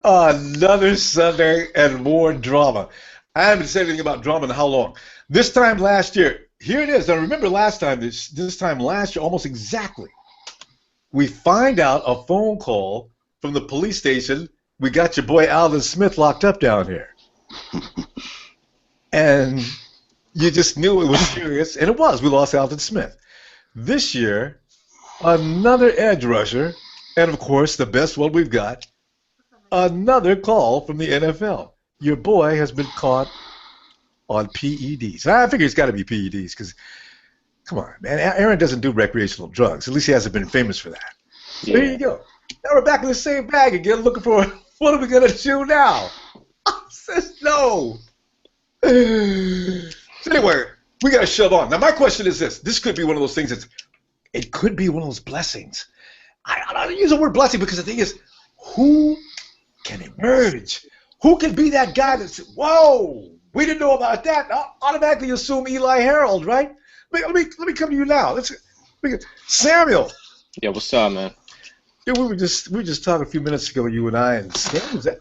Another Sunday and more drama. I haven't said anything about drama in how long? This time last year, here it is. I remember last time, this time last year, almost exactly. We find out a phone call from the police station. We got your boy Alvin Smith locked up down here. And you just knew it was serious, and it was. We lost Alvin Smith. This year, another edge rusher, and of course, the best one we've got, another call from the NFL. Your boy has been caught on PEDs. I figure it's got to be PEDs because, come on, man, Aaron doesn't do recreational drugs. At least he hasn't been famous for that. So there you go. Now we're back in the same bag again, looking for what are we gonna do now? Says no. So anyway, we gotta shove on. Now my question is this: this could be one of those things it could be one of those blessings. I don't use the word blessing because the thing is, who can emerge? Who can be that guy that says, "Whoa, we didn't know about that"? I'll automatically assume Eli Harold, right? Let me come to you now. Samuel. Yeah, what's up, man? Yeah, we were just talking a few minutes ago, you and I, and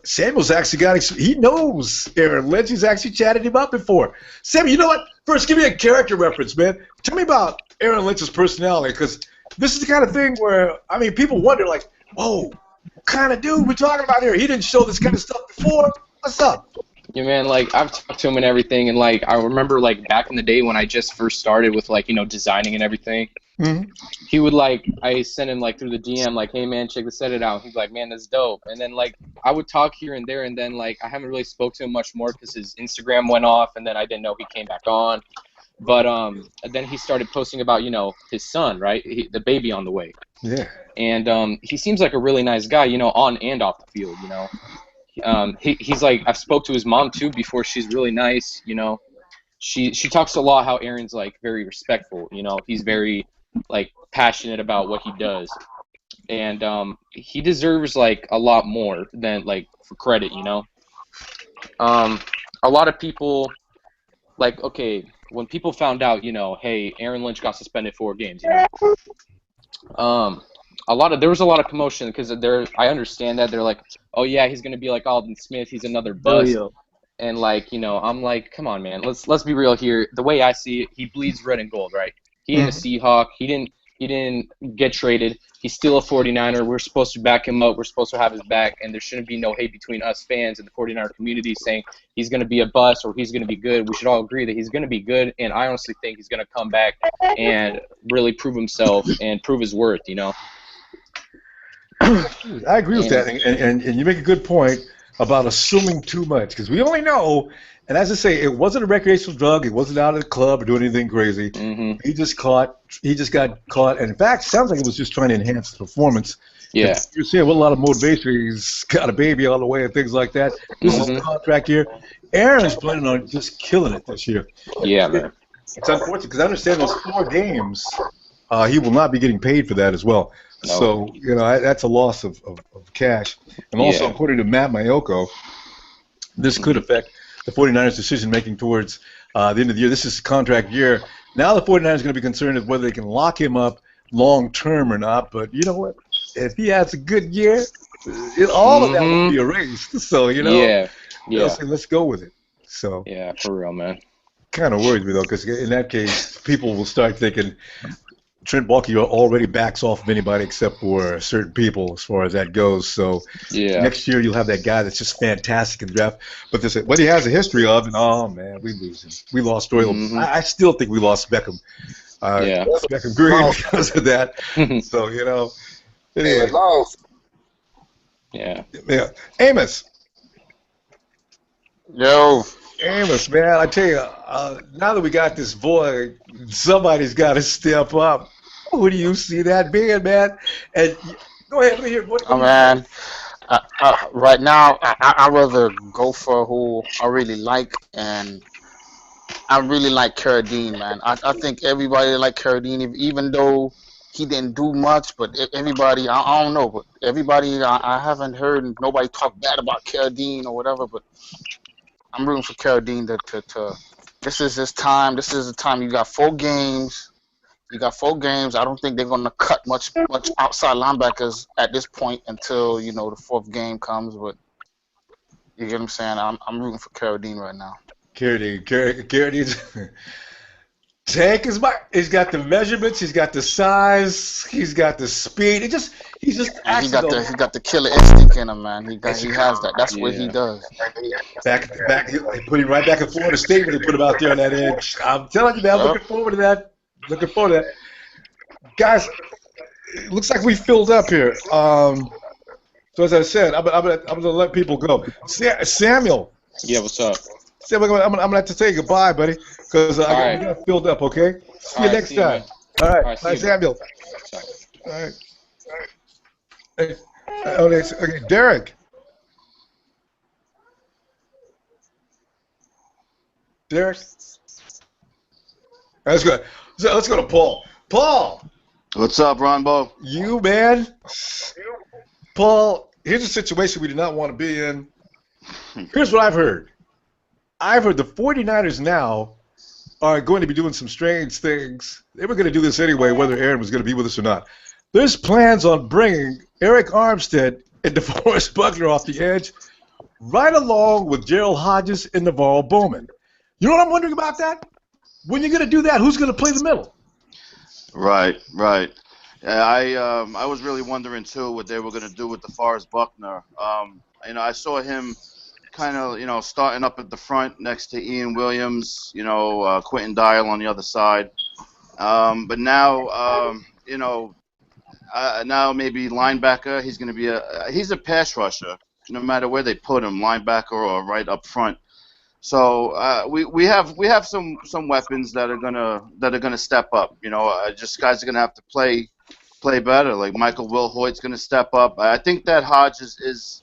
Samuel's actually he knows Aaron Lynch. He's actually chatted him up before. Samuel, you know what? First, give me a character reference, man. Tell me about Aaron Lynch's personality, because this is the kind of thing where, I mean, people wonder, like, whoa, what kind of dude we're talking about here? He didn't show this kind of stuff before. What's up? Yeah, man, like, I've talked to him and everything, and, like, I remember, like, back in the day when I just first started with, like, you know, designing and everything, he would, like, I sent him, like, through the DM, like, hey, man, check this edit out. He's like, man, that's dope. And then, like, I would talk here and there, and then, like, I haven't really spoke to him much more because his Instagram went off, and then I didn't know he came back on. But then he started posting about, you know, his son, right, the baby on the way. Yeah. And he seems like a really nice guy, you know, on and off the field, you know. He's like, I've spoke to his mom, too, before. She's really nice, you know. She talks a lot how Aaron's, like, very respectful, you know. He's very, like, passionate about what he does, and he deserves, like, a lot more than, like, for credit, you know. A lot of people, like, okay, when people found out, you know, hey, Aaron Lynch got suspended 4 games, you know, there was a lot of commotion because I understand that they're like, oh yeah, he's gonna be like Alden Smith, he's another bust. And, like, you know, I'm like, come on, man, let's be real here. The way I see it, he bleeds red and gold, right? He ain't a Seahawk. He didn't get traded. He's still a 49er. We're supposed to back him up. We're supposed to have his back, and there shouldn't be no hate between us fans and the 49er community saying he's going to be a bust or he's going to be good. We should all agree that he's going to be good, and I honestly think he's going to come back and really prove himself and prove his worth, you know. I agree with that, and you make a good point about assuming too much, because we only know, and as I say, it wasn't a recreational drug, it wasn't out of the club or doing anything crazy. He just got caught, and in fact, it sounds like it was just trying to enhance the performance. Yeah. You're seeing with a lot of motivation, he's got a baby on the way and things like that. This is a contract year. Aaron's planning on just killing it this year. Yeah, man. It's unfortunate, because I understand those 4 games, he will not be getting paid for that as well. No. So, you know, that's a loss of cash. And also, according to Matt Mayoko, this could affect the 49ers' decision-making towards the end of the year. This is contract year. Now the 49ers are going to be concerned with whether they can lock him up long-term or not. But you know what? If he has a good year, all of that will be erased. So, you know, say, let's go with it. So yeah, for real, man. Kind of worries me, though, because in that case, people will start thinking Trent Baalke already backs off of anybody except for certain people as far as that goes. So next year you'll have that guy that's just fantastic in the draft. But what he has a history of, and oh man, we lose him. We lost Doyle. I still think we lost Beckham. Beckham Green because of that. So, you know. Anyway. Yeah. Amos. Yo. Amos, man, I tell you, now that we got this boy, somebody's got to step up. Who do you see that being, man? And go ahead, let me hear. Man, right now, I'd rather go for who I really like, and I really like Carradine, man. I think everybody like Carradine, even though he didn't do much, but everybody, I don't know, but everybody, I haven't heard nobody talk bad about Carradine or whatever, but I'm rooting for Carradine to this is his time. This is the time. You got 4 games. I don't think they're gonna cut much outside linebackers at this point until, you know, the 4th game comes. But You get what I'm saying? I'm rooting for Carradine right now. Carradine's tank is he's got the measurements, he's got the size, he's got the speed. He's just And accidental. he got the killer instinct in him, man. He has that. That's what he Yeah. does. Back, they put him right back in Florida State when they put him out there on that edge. I'm telling you, man, I'm Yep. looking forward to that. Looking forward to that. Guys, it looks like we filled up here. So as I said, I'm gonna let people go. Samuel, Yeah, what's up? I'm gonna have to say goodbye, buddy, because we right. got filled up. Okay. See you All right, next see you, time. man. All right. All right, see Bye, you, man. Samuel. Sorry. All right. Hey, okay, Derek. Derek. That's good. So let's go to Paul. Paul, What's up, Ronbo? you man. Paul, here's a situation we do not want to be in. Here's what I've heard. I've heard the 49ers now are going to be doing some strange things. They were going to do this anyway, whether Aaron was going to be with us or not. There's plans on bringing Eric Armstead and DeForest Buckner off the edge, right along with Gerald Hodges and Navarro Bowman. You know what I'm wondering about that? When you're going to do that, who's going to play the middle? Right. I was really wondering too what they were going to do with DeForest Buckner. I saw him kind of, starting up at the front next to Ian Williams, Quentin Dial on the other side. But now, now maybe linebacker. He's going to be he's a pass rusher, no matter where they put him, linebacker or right up front. So we have some weapons that are gonna step up. Just guys are gonna have to play better. Like Michael Wilhoit's gonna step up. I think that Hodges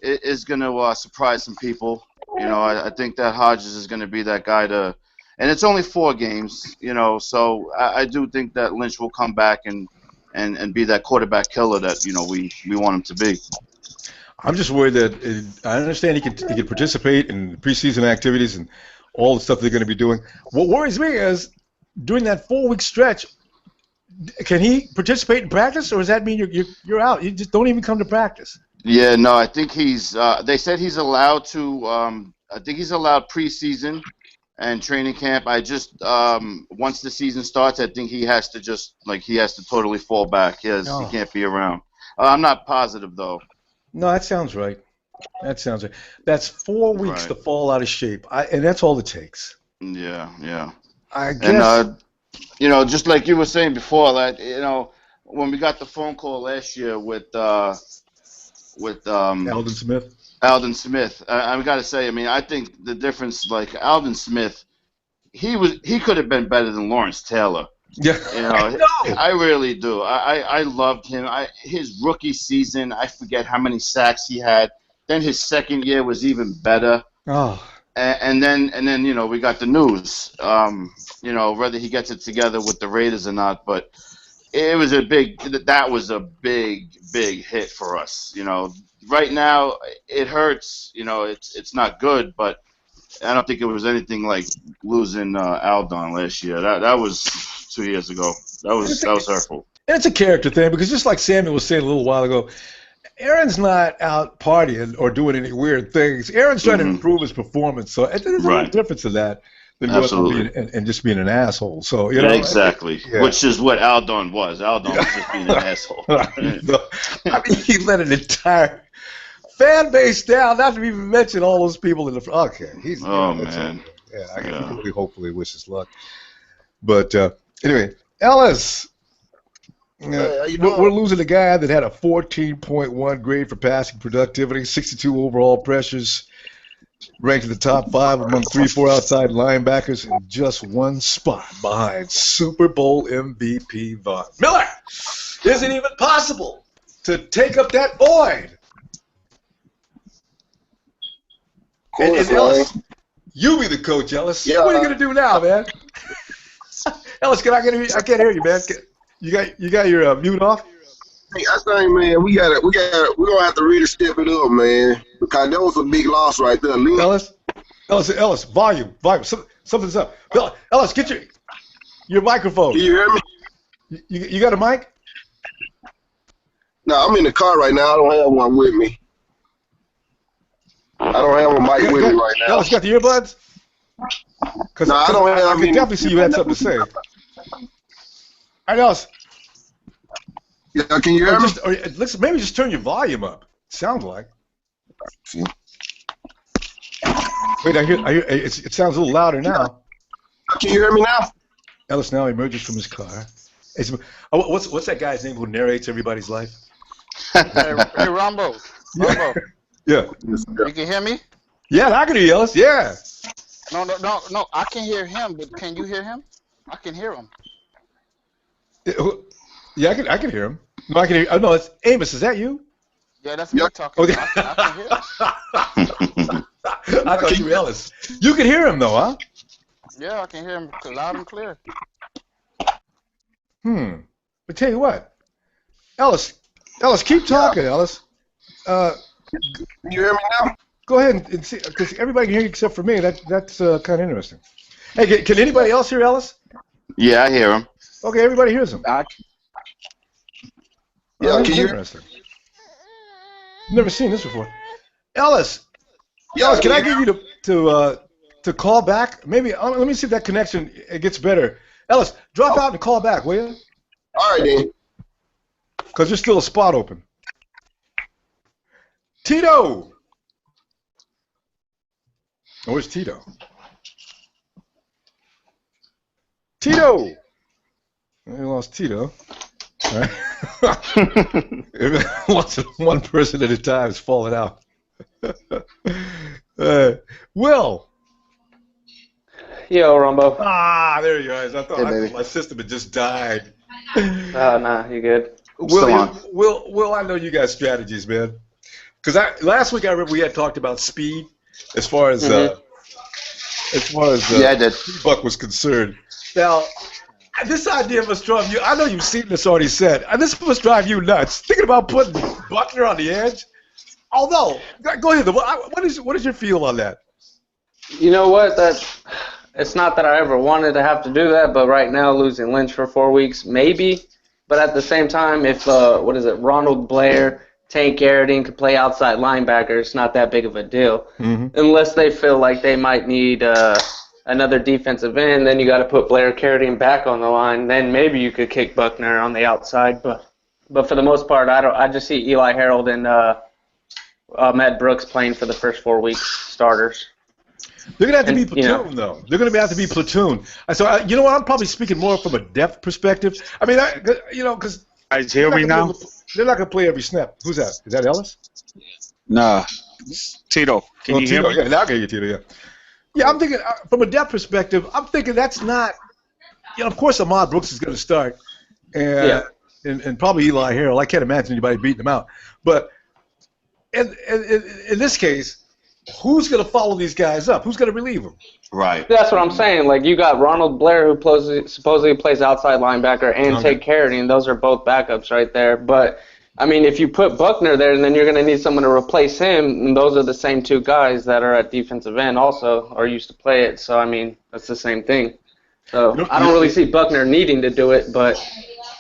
is gonna surprise some people. I think that Hodges is gonna be that guy to. And it's only 4 games. So I do think that Lynch will come back and be that quarterback killer that we want him to be. I'm just worried that I understand he can participate in preseason activities and all the stuff they're going to be doing. What worries me is during that 4-week stretch, can he participate in practice, or does that mean you're out? You just don't even come to practice. Yeah, no, I think he's. They said he's allowed to. I think he's allowed preseason and training camp. I just once the season starts, I think he has to totally fall back. He can't be around. I'm not positive though. No, that sounds right. That's 4 weeks to fall out of shape, and that's all it takes. Yeah. I guess. And just like you were saying before, that when we got the phone call last year with Alden Smith. Alden Smith, I got to say, I think the difference, like Alden Smith, he could have been better than Lawrence Taylor. Yeah, I really do. I loved him. His rookie season, I forget how many sacks he had. Then his second year was even better. Oh. And then we got the news. Whether he gets it together with the Raiders or not, but that was a big hit for us. Right now it hurts. It's not good, but I don't think it was anything like losing Aldon last year. That was 2 years ago. That was hurtful. And it's a character thing because just like Samuel was saying a little while ago, Aaron's not out partying or doing any weird things. Aaron's trying to improve his performance. So there's a little difference to that than going and just being an asshole. So exactly, which is what Aldon was. Aldon was just being an asshole. He let an entire fan base down. Not to even mention all those people in the front. Okay, man. I can really hopefully wish us luck. But anyway, Ellis. We're losing a guy that had a 14.1 grade for passing productivity, 62 overall pressures, ranked in the top 5 among 3-4 outside linebackers, and just one spot behind Super Bowl MVP Von Miller. Is it even possible to take up that void? And Ellis, you be the coach, Ellis. Yeah. What are you going to do now, man? Ellis, I can't hear you, man. You got your mute off? Hey, I think, man, we're gonna have to really step it up, man, because that was a big loss right there. Ellis, volume, something's up. Ellis, get your microphone. Can you hear me? You got a mic? No, I'm in the car right now. I don't have one with me. I don't have a mic with me right now. Ellis, you got the earbuds? Because No, I don't have I can any. definitely see you had something to say. All right, Ellis. Yeah, can you hear me? Maybe just turn your volume up. Sounds like. Wait, I hear. It sounds a little louder now. Can you hear me now? Ellis now emerges from his car. What's that guy's name who narrates everybody's life? Hey, Ronbo. Ronbo. Yeah. You can hear me? Yeah, I can hear you, Ellis. Yeah. No. I can hear him, but can you hear him? I can hear him. Yeah, I can hear him. No, I can hear. Oh no, it's Amos. Is that you? Yeah, that's me talking. Okay. I can hear him. I thought you were Ellis. You can hear him though, huh? Yeah, I can hear him loud and clear. But tell you what, Ellis, keep talking, Ellis. Can you hear me now? Go ahead and see, because everybody can hear you except for me. That's kind of interesting. Hey, can anybody else hear Ellis? Yeah, I hear him. Okay, everybody hears him. Back. Yeah, That's can you? interesting. Never seen this before. Ellis, Yeah, can I get you to call back? Maybe let me see if that connection gets better. Ellis, drop out and call back, will you? All right then. Because there's still a spot open. Tito. Oh, where's Tito? Tito. We lost Tito. All right. One person at a time is falling out. Will. Yo, Ronbo. There you are. I thought my system had just died. Nah, you good. Will, I know you got strategies, man. Because last week I remember we had talked about speed as far as yeah, I did. Buck was concerned. Now, this idea must drive you. I know you've seen this already said. This must drive you nuts. Thinking about putting Buckner on the edge. Although, go ahead. What is your feel on that? You know what? It's not that I ever wanted to have to do that, but right now losing Lynch for 4 weeks, maybe. But at the same time, if Ronald Blair, Tank Garrison could play outside linebacker, it's not that big of a deal. Mm-hmm. Unless they feel like they might need another defensive end, then you got to put Blair Garrison back on the line. Then maybe you could kick Buckner on the outside. But for the most part, I just see Eli Harold and Matt Brooks playing for the first 4 weeks starters. They're going to have to be platoon, though. They're going to have to be platoon. So, you know what? I'm probably speaking more from a depth perspective. I mean, because hear me now? They're not going to play every snap. Who's that? Is that Ellis? Nah, Tito. Can you hear me? Yeah, now I can hear you, Tito, yeah. Yeah, I'm thinking, from a depth perspective, I'm thinking that's not, of course Ahmad Brooks is going to start, and probably Eli Harold. I can't imagine anybody beating him out. But in this case, who's going to follow these guys up? Who's going to relieve them? Right. That's what I'm saying. Like, you got Ronald Blair, who supposedly plays outside linebacker, and Tank Garrison. Those are both backups right there. But, I mean, if you put Buckner there, then you're going to need someone to replace him, and those are the same two guys that are at defensive end also, or used to play it. So, I mean, that's the same thing. So, I don't really see Buckner needing to do it, but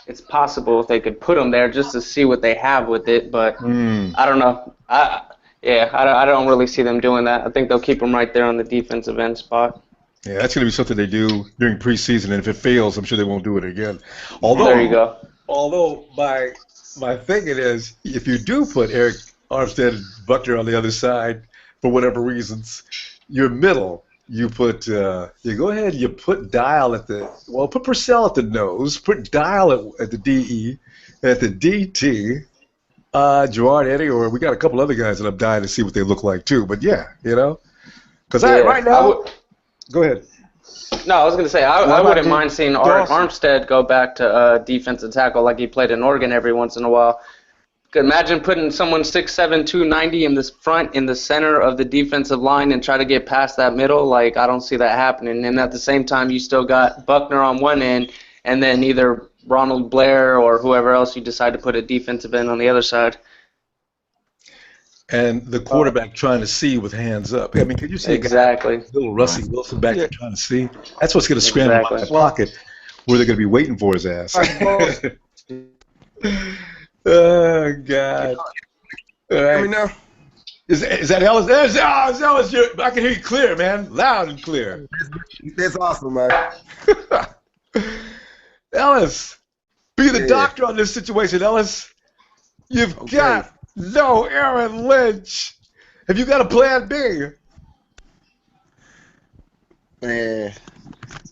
it's possible if they could put him there just to see what they have with it. But I don't know. I don't really see them doing that. I think they'll keep him right there on the defensive end spot. Yeah, that's going to be something they do during preseason, and if it fails, I'm sure they won't do it again. Although, there you go. Although my thinking is, if you do put Eric Armstead and Buckner on the other side for whatever reasons, your middle, you put you go ahead, you put Dial put Purcell at the nose, put Dial at the DE, at the DT. Gerard, Eddie, or we got a couple other guys that I'm dying to see what they look like too. But because right now, go ahead. No, I was going to say I wouldn't mind seeing Armstead go back to defensive tackle like he played in Oregon every once in a while. Could imagine putting someone 6'7", 290 in the front, in the center of the defensive line and try to get past that middle. Like, I don't see that happening. And at the same time, you still got Buckner on one end, and then either Ronald Blair or whoever else you decide to put a defensive end on the other side. And the quarterback trying to see with hands up. I mean, could you see little Russie Wilson back there trying to see? That's what's going to scramble out of that pocket where they're going to be waiting for his ass. Oh, God. All right. Hear me now? Is that Ellis? It's Ellis. I can hear you clear, man. Loud and clear. That's awesome, man. Ellis, be the Yeah. doctor on this situation, Ellis. You've Okay. got no Aaron Lynch. Have you got a plan B? Man,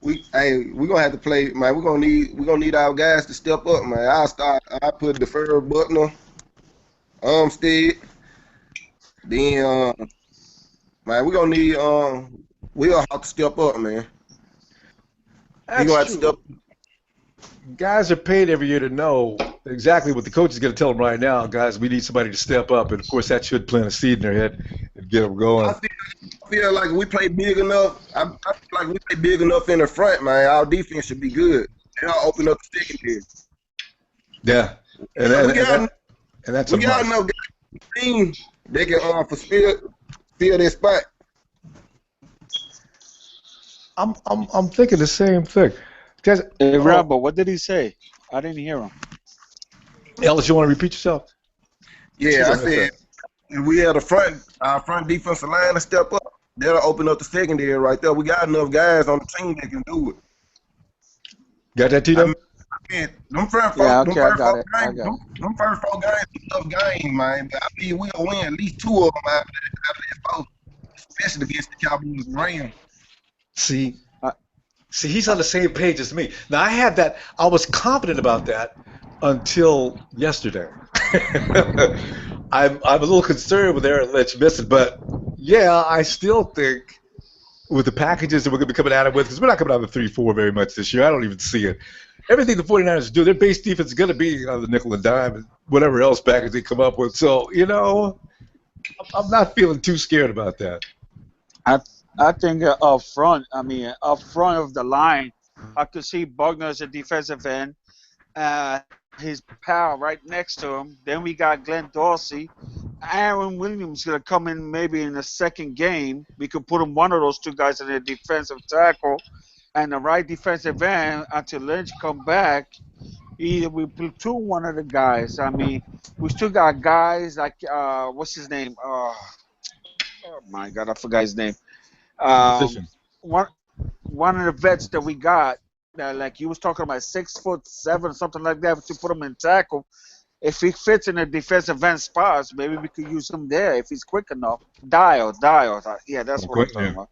we gonna have to play, man. We're gonna need our guys to step up, man. I put deferred Buckner, Armstead. Then man, we're gonna need we'll have to step up, man. That's gonna have to true. step. Guys are paid every year to know exactly what the coach is going to tell them right now. Guys, we need somebody to step up, and of course that should plant a seed in their head and get them going. I feel like we play big enough. I feel like we play big enough in the front, man. Our defense should be good. They'll open up the secondary. Yeah, and that's a We got must. enough guys on the team. They can fill their spot. I'm thinking the same thing. Guys, Hey, Rambo, what did he say? I didn't hear him. Ellis, you want to repeat yourself? Yeah, I said if we had our front defensive line to step up, that'll open up the secondary right there. We got enough guys on the team that can do it. Got that, Tito? Them first four, Yeah, them okay, I first got four it. I games, got it. them first 4 games, tough game, man. But I mean, we'll win at least 2 of them after that four, especially against the Cowboys and Rams. See, he's on the same page as me. Now, I was confident about that until yesterday. I'm a little concerned with Aaron Lynch missing, but yeah, I still think with the packages that we're going to be coming at it with, because we're not coming out of the 3-4 very much this year. I don't even see it. Everything the 49ers do, their base defense is going to be on the nickel and dime and whatever else package they come up with. So, I'm not feeling too scared about that. I think up front of the line, I could see Buckner as a defensive end. His pal right next to him. Then we got Glenn Dorsey. Aaron Williams going to come in maybe in the second game. We could put him one of those 2 guys in the defensive tackle and the right defensive end until Lynch come back. Either we platoon one of the guys. I mean, we still got guys like what's his name? Oh my God, I forgot his name. One of the vets that we got, like you was talking about, 6'7", something like that, to put him in tackle. If he fits in the defensive end spots, maybe we could use him there if he's quick enough. Dial. Yeah, that's what I'm talking about.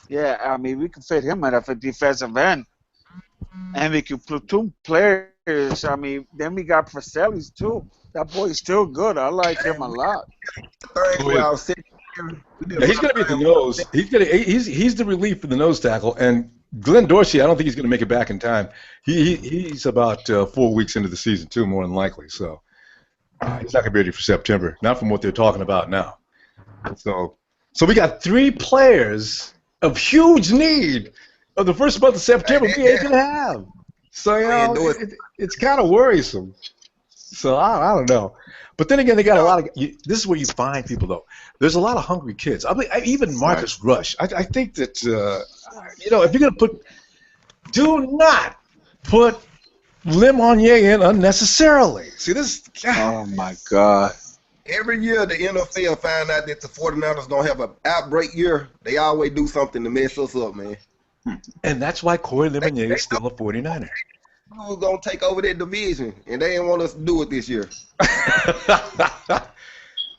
Yeah, I mean, we can fit him in at a defensive end, and we can platoon players. I mean, then we got Preselis too. That boy is still good. I like him a lot. Yeah, he's going to be at the nose. He's the relief for the nose tackle, and Glenn Dorsey, I don't think he's going to make it back in time. He's about 4 weeks into the season too, more than likely. So he's not going to be ready for September. Not from what they're talking about now. So we got 3 players of huge need of the first month of September we ain't going to have. So it's kind of worrisome. So I don't know. But then again, they got a lot of. This is where you find people, though. There's a lot of hungry kids. I mean, even Marcus Rush. I think that if you're gonna do not put Limonier in unnecessarily. See this? Oh my God! Every year the NFL find out that the 49ers don't have an outbreak year. They always do something to mess us up, man. And that's why Corey Limonier is still a 49er. We were gonna take over that division, and they didn't want us to do it this year.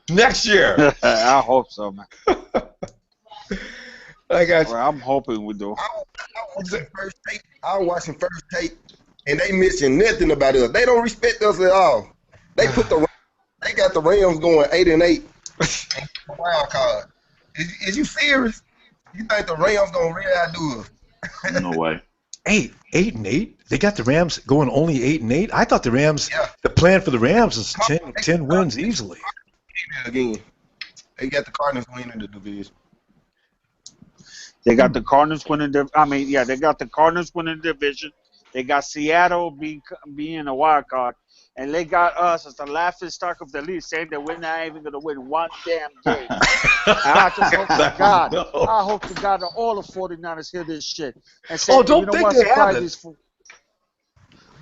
Next year. I hope so, man. I got you. Well, I'm hoping we do. I was watching first take, and they mention nothing about us. They don't respect us at all. They got the Rams going 8-8. Wild card. Is you serious? You think the Rams gonna really outdo us? No way. 8-8? They got the Rams going only 8-8? I thought the Rams, the plan for the Rams is 10 wins easily. Again, they got the Cardinals winning the division. They got the Cardinals winning the. They got the Cardinals winning the division. They got Seattle being a wild card, and they got us as the laughing stock of the league, saying that we're not even going to win one damn game. I just hope to God. I hope to God that all the 49ers hear this shit and say, don't think they have it.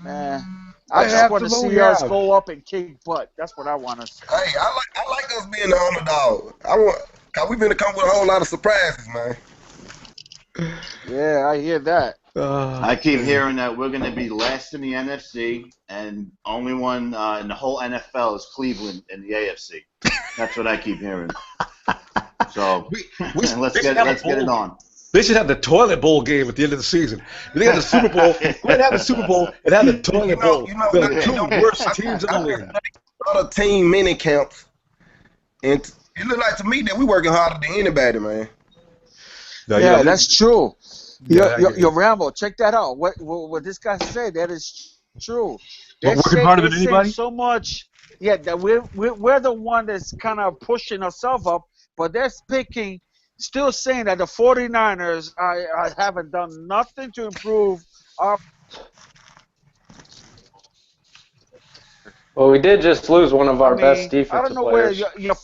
Man, I They just want to see absolutely us have. go up and kick butt. That's what I want to see. Hey, I like us being the underdog. Cause we've been to come with a whole lot of surprises, man. Yeah, I hear that. I keep Man. hearing that we're going to be last in the NFC, and only one in the whole NFL is Cleveland in the AFC. That's what I keep hearing. So let's get it on. They should have the toilet bowl game at the end of the season. If they had the Super Bowl, go ahead and have the Super Bowl and have the toilet bowl. The two worst teams in the league. Other team mini camps, and it look like to me that we working harder than anybody, man. No, Yeah, you know, that's true. Yeah, Your Rambo, check that out. What this guy said, that is true. But working harder than They're saying anybody? so much. Yeah, that we're the one that's kind of pushing ourselves up, but they're still saying that the 49ers I haven't done nothing to improve our. Well, we did just lose one of our best I don't defensive know where players. you're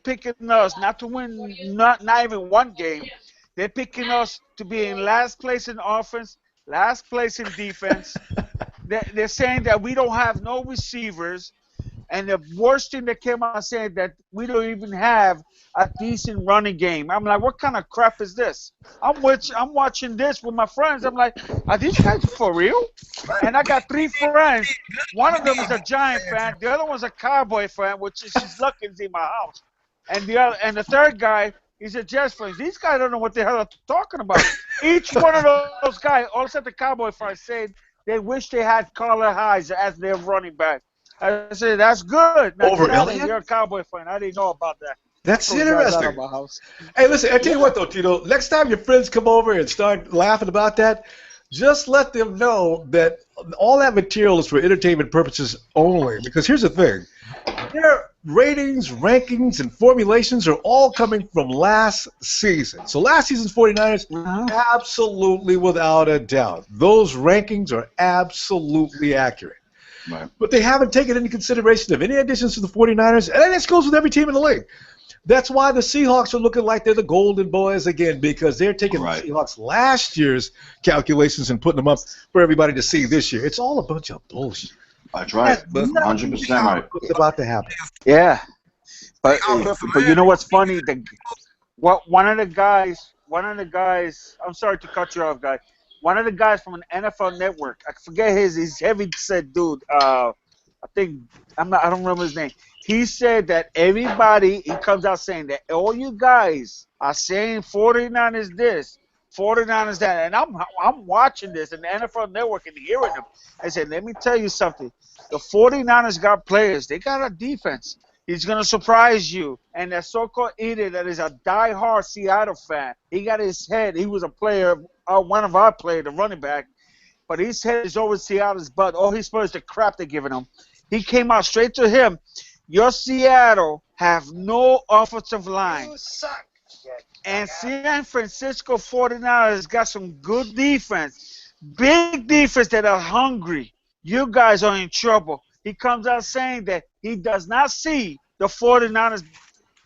picking us not to win, not even one game. They're picking us to be in last place in offense, last place in defense. They're saying that we don't have no receivers, and the worst thing that came out saying that we don't even have a decent running game. I'm like, what kind of crap is this? I'm watching this with my friends. I'm like, are these guys for real? And I got 3 friends. One of them is a Giant fan. The other one's a Cowboy fan, which is she's lucky he's in my house. And the third guy, he's a Jets fan. These guys don't know what the hell they're talking about. Each one of those guys, all except the Cowboy fans, said they wish they had Carla Hayes as their running back. I said, that's good. Now, Over Elliott? you're a Cowboy fan. I didn't know about that. That's Those guys out interesting. of my house. Hey, listen, I tell you what, though, Tito, next time your friends come over and start laughing about that, just let them know that all that material is for entertainment purposes only. Because here's the thing. Their ratings, rankings, and formulations are all coming from last season. So last season's 49ers, absolutely without a doubt. Those rankings are absolutely accurate. Right. But they haven't taken into consideration of any additions to the 49ers, and this goes with every team in the league. That's why the Seahawks are looking like they're the golden boys again, because they're taking the Seahawks last year's calculations and putting them up for everybody to see this year. It's all a bunch of bullshit. That's right. 100% right. What's about to happen? Yeah. But you know what's funny? One of the guys, I'm sorry to cut you off, guy. One of the guys from an NFL network, I forget his heavy set dude. I don't remember his name. He said that he comes out saying that all you guys are saying 49ers this, 49ers that, and I'm watching this in the NFL network and hearing them. I said, let me tell you something. The 49ers got players. They got a defense. He's going to surprise you. And that so-called idiot that is a die-hard Seattle fan, he got his head. He was a player, one of our players, the running back. But his head is over Seattle's butt. All he's supposed to crap they're giving him. He came out straight to him. Your Seattle have no offensive line. You suck. And San Francisco 49ers got some good defense. Big defense that are hungry. You guys are in trouble. He comes out saying that he does not see the 49ers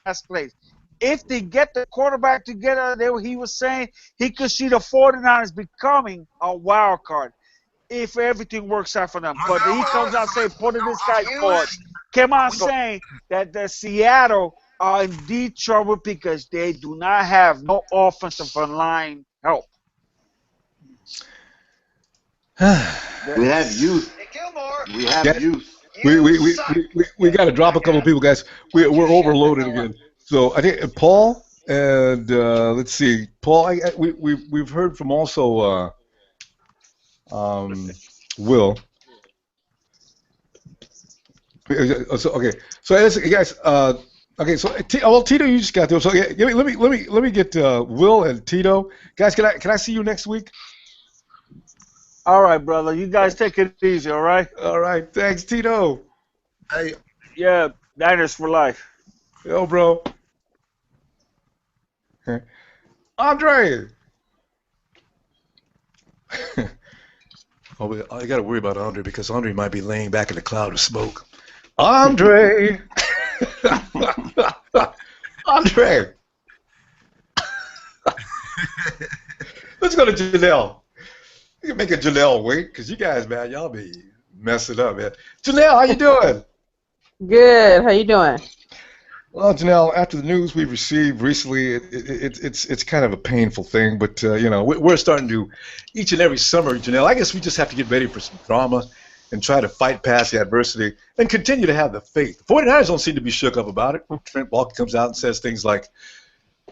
last place. If they get the quarterback together, he was saying he could see the 49ers becoming a wild card if everything works out for them. But he comes out saying, putting this guy forward. Came out saying that the Seattle are in deep trouble because they do not have no offensive line help. We have youth. We have youth. We got to drop a couple of people, guys. We're overloaded again. So I think Paul and let's see, Paul. We've heard from also Will. Okay, so guys. Okay, so Tito, you just got there. So yeah, let me get Will and Tito. Guys, can I see you next week? All right, brother. You guys take it easy, all right? All right. Thanks, Tito. Hey, Yeah, Niners for life. Yo, bro. Andre. Oh, I got to worry about Andre because Andre might be laying back in a cloud of smoke. Andre. Andre. Let's go to Janelle. You can make a Janelle wait, because you guys, man, y'all be messing up, man. Janelle, how you doing? Good. How you doing? Well, Janelle, after the news we've received recently, it's kind of a painful thing, but we're starting to each and every summer, Janelle. I guess we just have to get ready for some drama and try to fight past the adversity and continue to have the faith. The 49ers don't seem to be shook up about it. Trent Baalke comes out and says things like,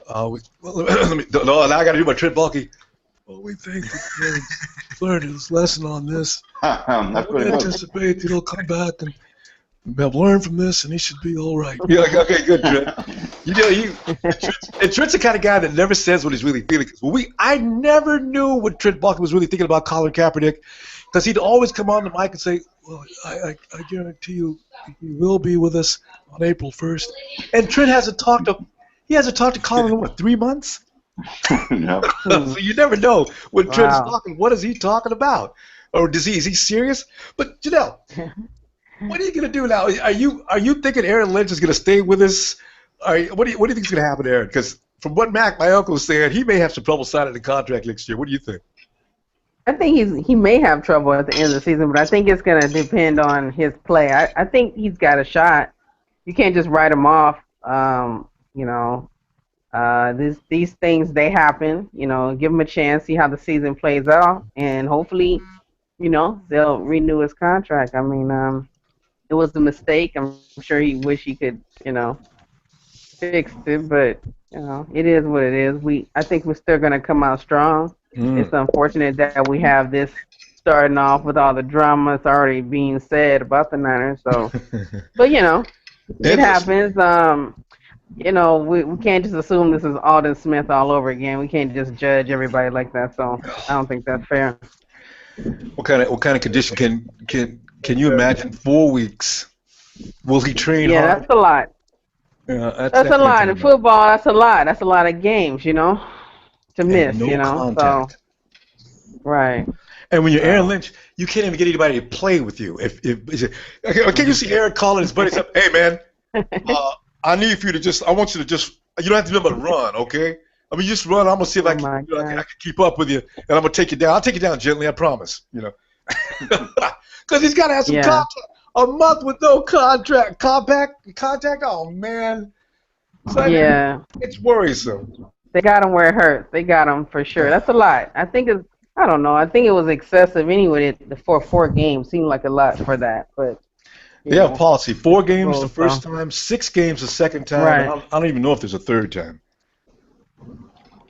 now I got to do my Trent Baalke. Well, we think that learned his lesson on this. We anticipate that he'll come back and have learned from this, and he should be all right. You're like, okay, good, Trent. And Trent's the kind of guy that never says what he's really feeling. I never knew what Trent Baalke was really thinking about Colin Kaepernick, because he'd always come on the mic and say, well, I guarantee you he will be with us on April 1st. And Trent hasn't talked to Colin in, what, 3 months? No. So you never know when Trent's talking. What is he talking about? Or is he serious? But Janelle, what are you gonna do now? Are you thinking Aaron Lynch is gonna stay with us? What do you think is gonna happen to Aaron? Because from what Mac, my uncle, is saying, he may have some trouble signing the contract next year. What do you think? I think he may have trouble at the end of the season, but I think it's gonna depend on his play. I think he's got a shot. You can't just write him off. These things, they happen. Give him a chance, see how the season plays out, and hopefully, they'll renew his contract. I mean, it was a mistake. I'm sure he wish he could, fix it, but it is what it is. I think we're still gonna come out strong. It's unfortunate that we have this starting off with all the drama that's already being said about the Niners. So, but it happens. We can't just assume this is Alden Smith all over again. We can't just judge everybody like that. So I don't think that's fair. What kind of condition can you imagine? 4 weeks. Will he train hard? Yeah, that's a lot. That's a lot in football. That's a lot. That's a lot of games, to miss. Contact. So right. And when you're Aaron Lynch, you can't even get anybody to play with you. Can you see Aaron calling his buddies up? Hey man, I need you to I want you to you don't have to be able to run, okay? I mean, just run. I'm gonna see if I can keep up with you, and I'm gonna take you down. I'll take you down gently, I promise. Because he's got to have some contact. A month with no contact. Oh man. So it's worrisome. They got him where it hurts. They got him for sure. That's a lot. I think I don't know. I think it was excessive anyway. For 4 games seemed like a lot for that, but. They have a policy: 4 games the first time, 6 games the second time. Right. I don't even know if there's a third time.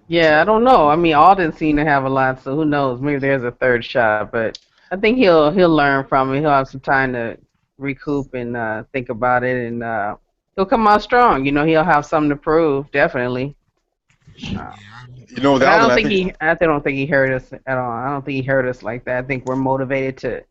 Yeah, I don't know. I mean, Alden seemed to have a lot, so who knows? Maybe there's a third shot, but I think he'll learn from it. He'll have some time to recoup and think about it, and he'll come out strong. He'll have something to prove, definitely. I don't think he hurt us at all. I don't think he hurt us like that. I think we're motivated to.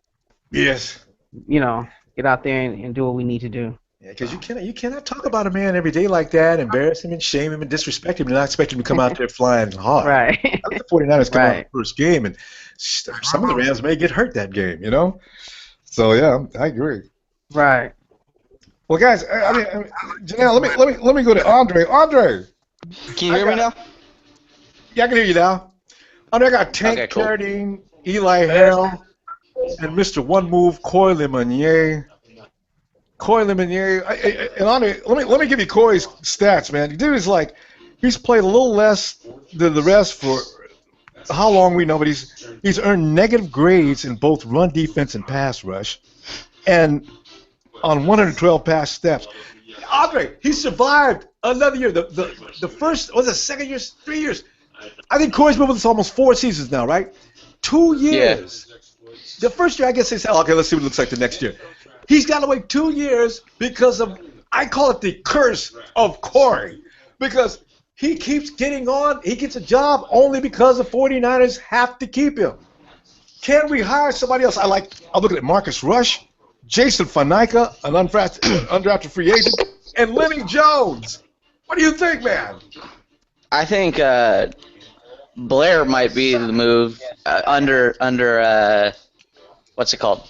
Yes. Get out there and do what we need to do. Yeah, because you cannot talk about a man every day like that, embarrass him and shame him and disrespect him, and not expect him to come out there flying hard. Right. I think the 49ers come out in the first game, and some of the Rams may get hurt that game, So yeah, I agree. Right. Well, guys, I mean, Janelle, let me go to Andre. Andre, can you hear me now? Yeah, I can hear you now. Andre, I got Tank Carradine, Eli Harrell, and Mr. One Move, Coy Lemonnier. And Andre, let me give you Coy's stats, man. The dude is he's played a little less than the rest for how long we know, but he's earned negative grades in both run defense and pass rush, and on 112 pass steps. Andre, he survived another year. The first, was it second year, 3 years? I think Coy's been with us almost 4 seasons now, right? 2 years. Yeah. The first year, I guess they said, okay, let's see what it looks like the next year. He's got to wait 2 years because of, I call it the curse of Corey, because he keeps getting on. He gets a job only because the 49ers have to keep him. Can we hire somebody else? I'm looking at Marcus Rush, Jason Faneca, an undrafted free agent, and Lenny Jones. What do you think, man? I think Blair might be the move under what's it called?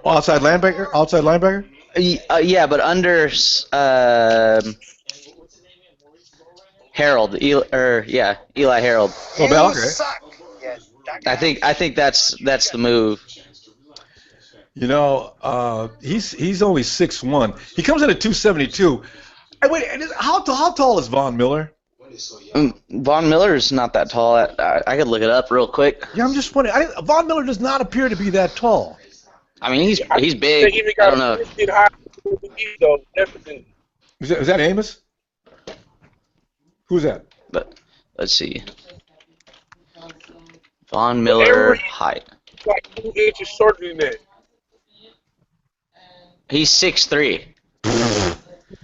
Outside linebacker? Yeah, but under Harold. Eli Harold. Oh, okay. I think that's the move. You know, he's only 6'1". He comes in at 272. Hey, wait, how tall is Von Miller? Von Miller's not that tall. I could look it up real quick. Yeah, I'm just wondering. Von Miller does not appear to be that tall. I mean, he's big. I don't know. Is that Amos? Who's that? But let's see. Von Miller height. Like 2 inches shorter than that. He's 6'3".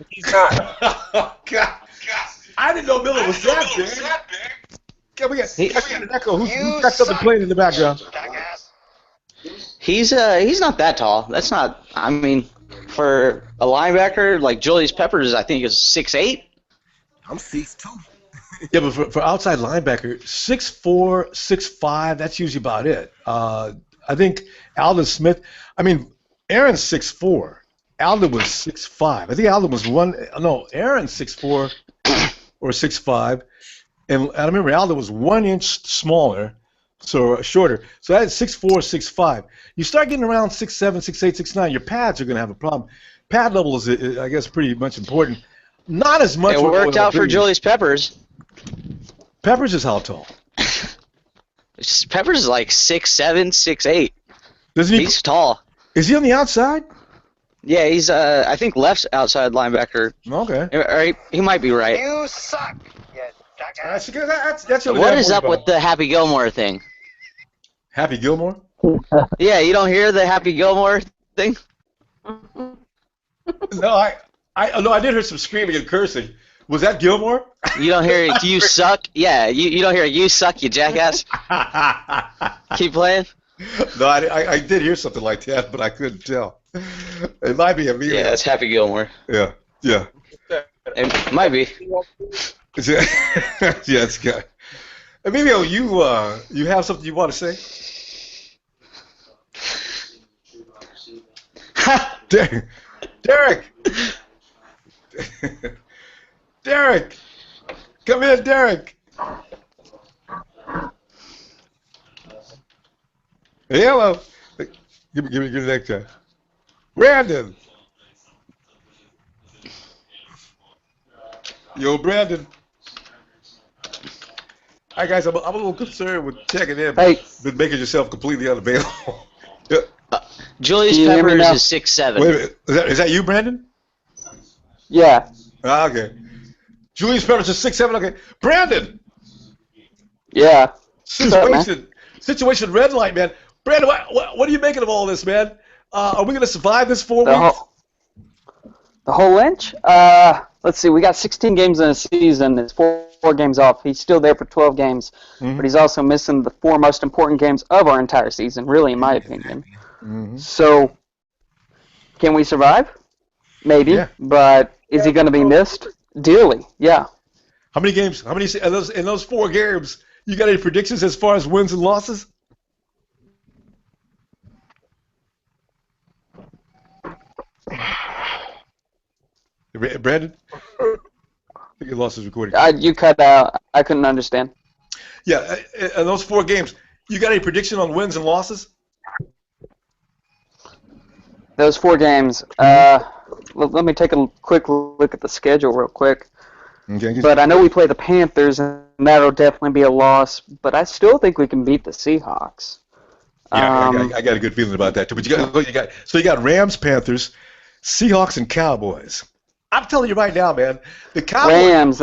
He's not. God. I didn't know Miller was that big. Can we get an echo? Who's got something playing in the background? He's not that tall. That's not. I mean, for a linebacker like Julius Peppers, I think is 6'8". I'm 6'2". Yeah, but for outside linebacker, 6'4", 6'5", that's usually about it. I think Aldon Smith. I mean, Aaron's 6'4". Aldon was 6'5". I think Aldon was Aaron's 6'4". Or 6'5", and I remember Aldo was 1 inch smaller, so shorter. So that's 6'4", 6'5". You start getting around 6'7", 6'8", 6'9", your pads are going to have a problem. Pad level is, I guess, pretty much important. Not as much. It worked out for Julius Peppers. Peppers is how tall? Peppers is like 6'7", 6'8". He's tall. Is he on the outside? Yeah, he's I think left outside linebacker. Okay. Or he might be right. You suck. That's what is up with the Happy Gilmore thing? Happy Gilmore? Yeah, you don't hear the Happy Gilmore thing? No, I did hear some screaming and cursing. Was that Gilmore? You don't hear you suck? Yeah, you don't hear you suck, you jackass. Keep playing. No, I did hear something like that, but I couldn't tell. It might be Emilio. Yeah, it's Happy Gilmore. Yeah. It might be. Yeah, it's good. Emilio, you have something you want to say? Derek! Derek! Come in, Derek! Hey, hello. Give me the next time. Brandon. Yo, Brandon. Hi, guys. I'm a little concerned with checking in, but making yourself completely unavailable. Julius Peppers is 6'7". Wait a minute. Is that you, Brandon? Yeah. Okay. Julius Peppers is 6'7". Okay. Brandon. Yeah. Situation red light, man. Brandon, what are you making of all this, man? Are we going to survive this 4 weeks? The whole Lynch? Let's see. We got 16 games in a season. It's four games off. He's still there for 12 games, but he's also missing the 4 most important games of our entire season, really, in my opinion. So, can we survive? Maybe, but is he going to be missed? Dearly, yeah. How many games? How many in those 4 games? You got any predictions as far as wins and losses? Brandon? I think you lost his recording. You cut out. I couldn't understand. Yeah, in those 4 games, you got any prediction on wins and losses? Those 4 games. Let me take a quick look at the schedule real quick. Okay. But I know we play the Panthers, and that'll definitely be a loss. But I still think we can beat the Seahawks. Yeah, I got a good feeling about that too. But you got Rams, Panthers, Seahawks, and Cowboys. I'm telling you right now, man, the Cowboys. Rams.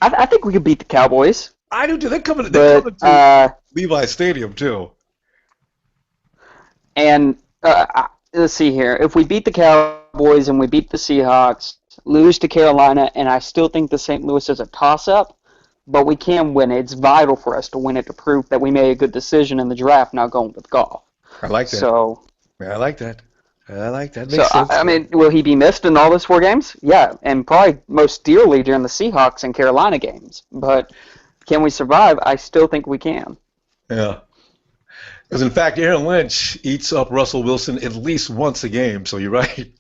I think we could beat the Cowboys. I do too. They're coming to Levi Stadium too. And let's see here. If we beat the Cowboys and we beat the Seahawks, lose to Carolina, and I still think the St. Louis is a toss-up, but we can win it. It's vital for us to win it to prove that we made a good decision in the draft, not going with golf. I like that. So, I like that. Makes sense. I mean, will he be missed in all those 4 games? Yeah, and probably most dearly during the Seahawks and Carolina games. But can we survive? I still think we can. Yeah. Because, in fact, Aaron Lynch eats up Russell Wilson at least once a game, so you're right.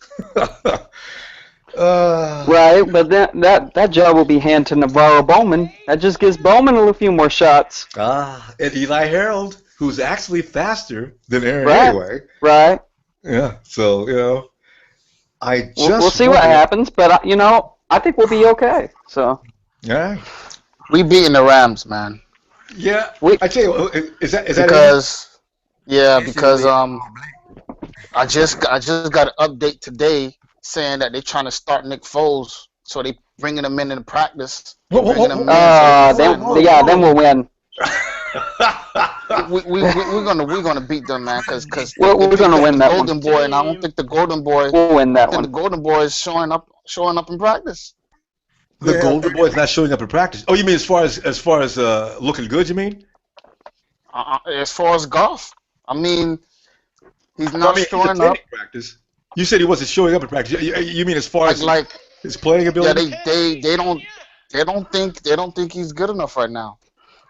Right, but that job will be handed to Navarro Bowman. That just gives Bowman a few more shots. And Eli Harold, who's actually faster than Aaron Right. anyway. Right. Yeah, so, I just We'll see what happens, but I think we'll be okay. So. Yeah. We beating the Rams, man. Yeah. I tell you, is that because I just got an update today saying that they're trying to start Nick Foles, so they bringing him in practice. Then we'll win. we're gonna beat them, man, because we're gonna win that Golden Boy, and I don't think the Golden Boy. We'll win that one. The Golden Boy is showing up in practice. The Golden Boy is not showing up in practice. Oh, you mean as far as looking good? You mean? As far as golf, I mean, he's not showing up. Practice. You said he wasn't showing up in practice. You mean as far as his playing ability? Yeah, they don't think he's good enough right now.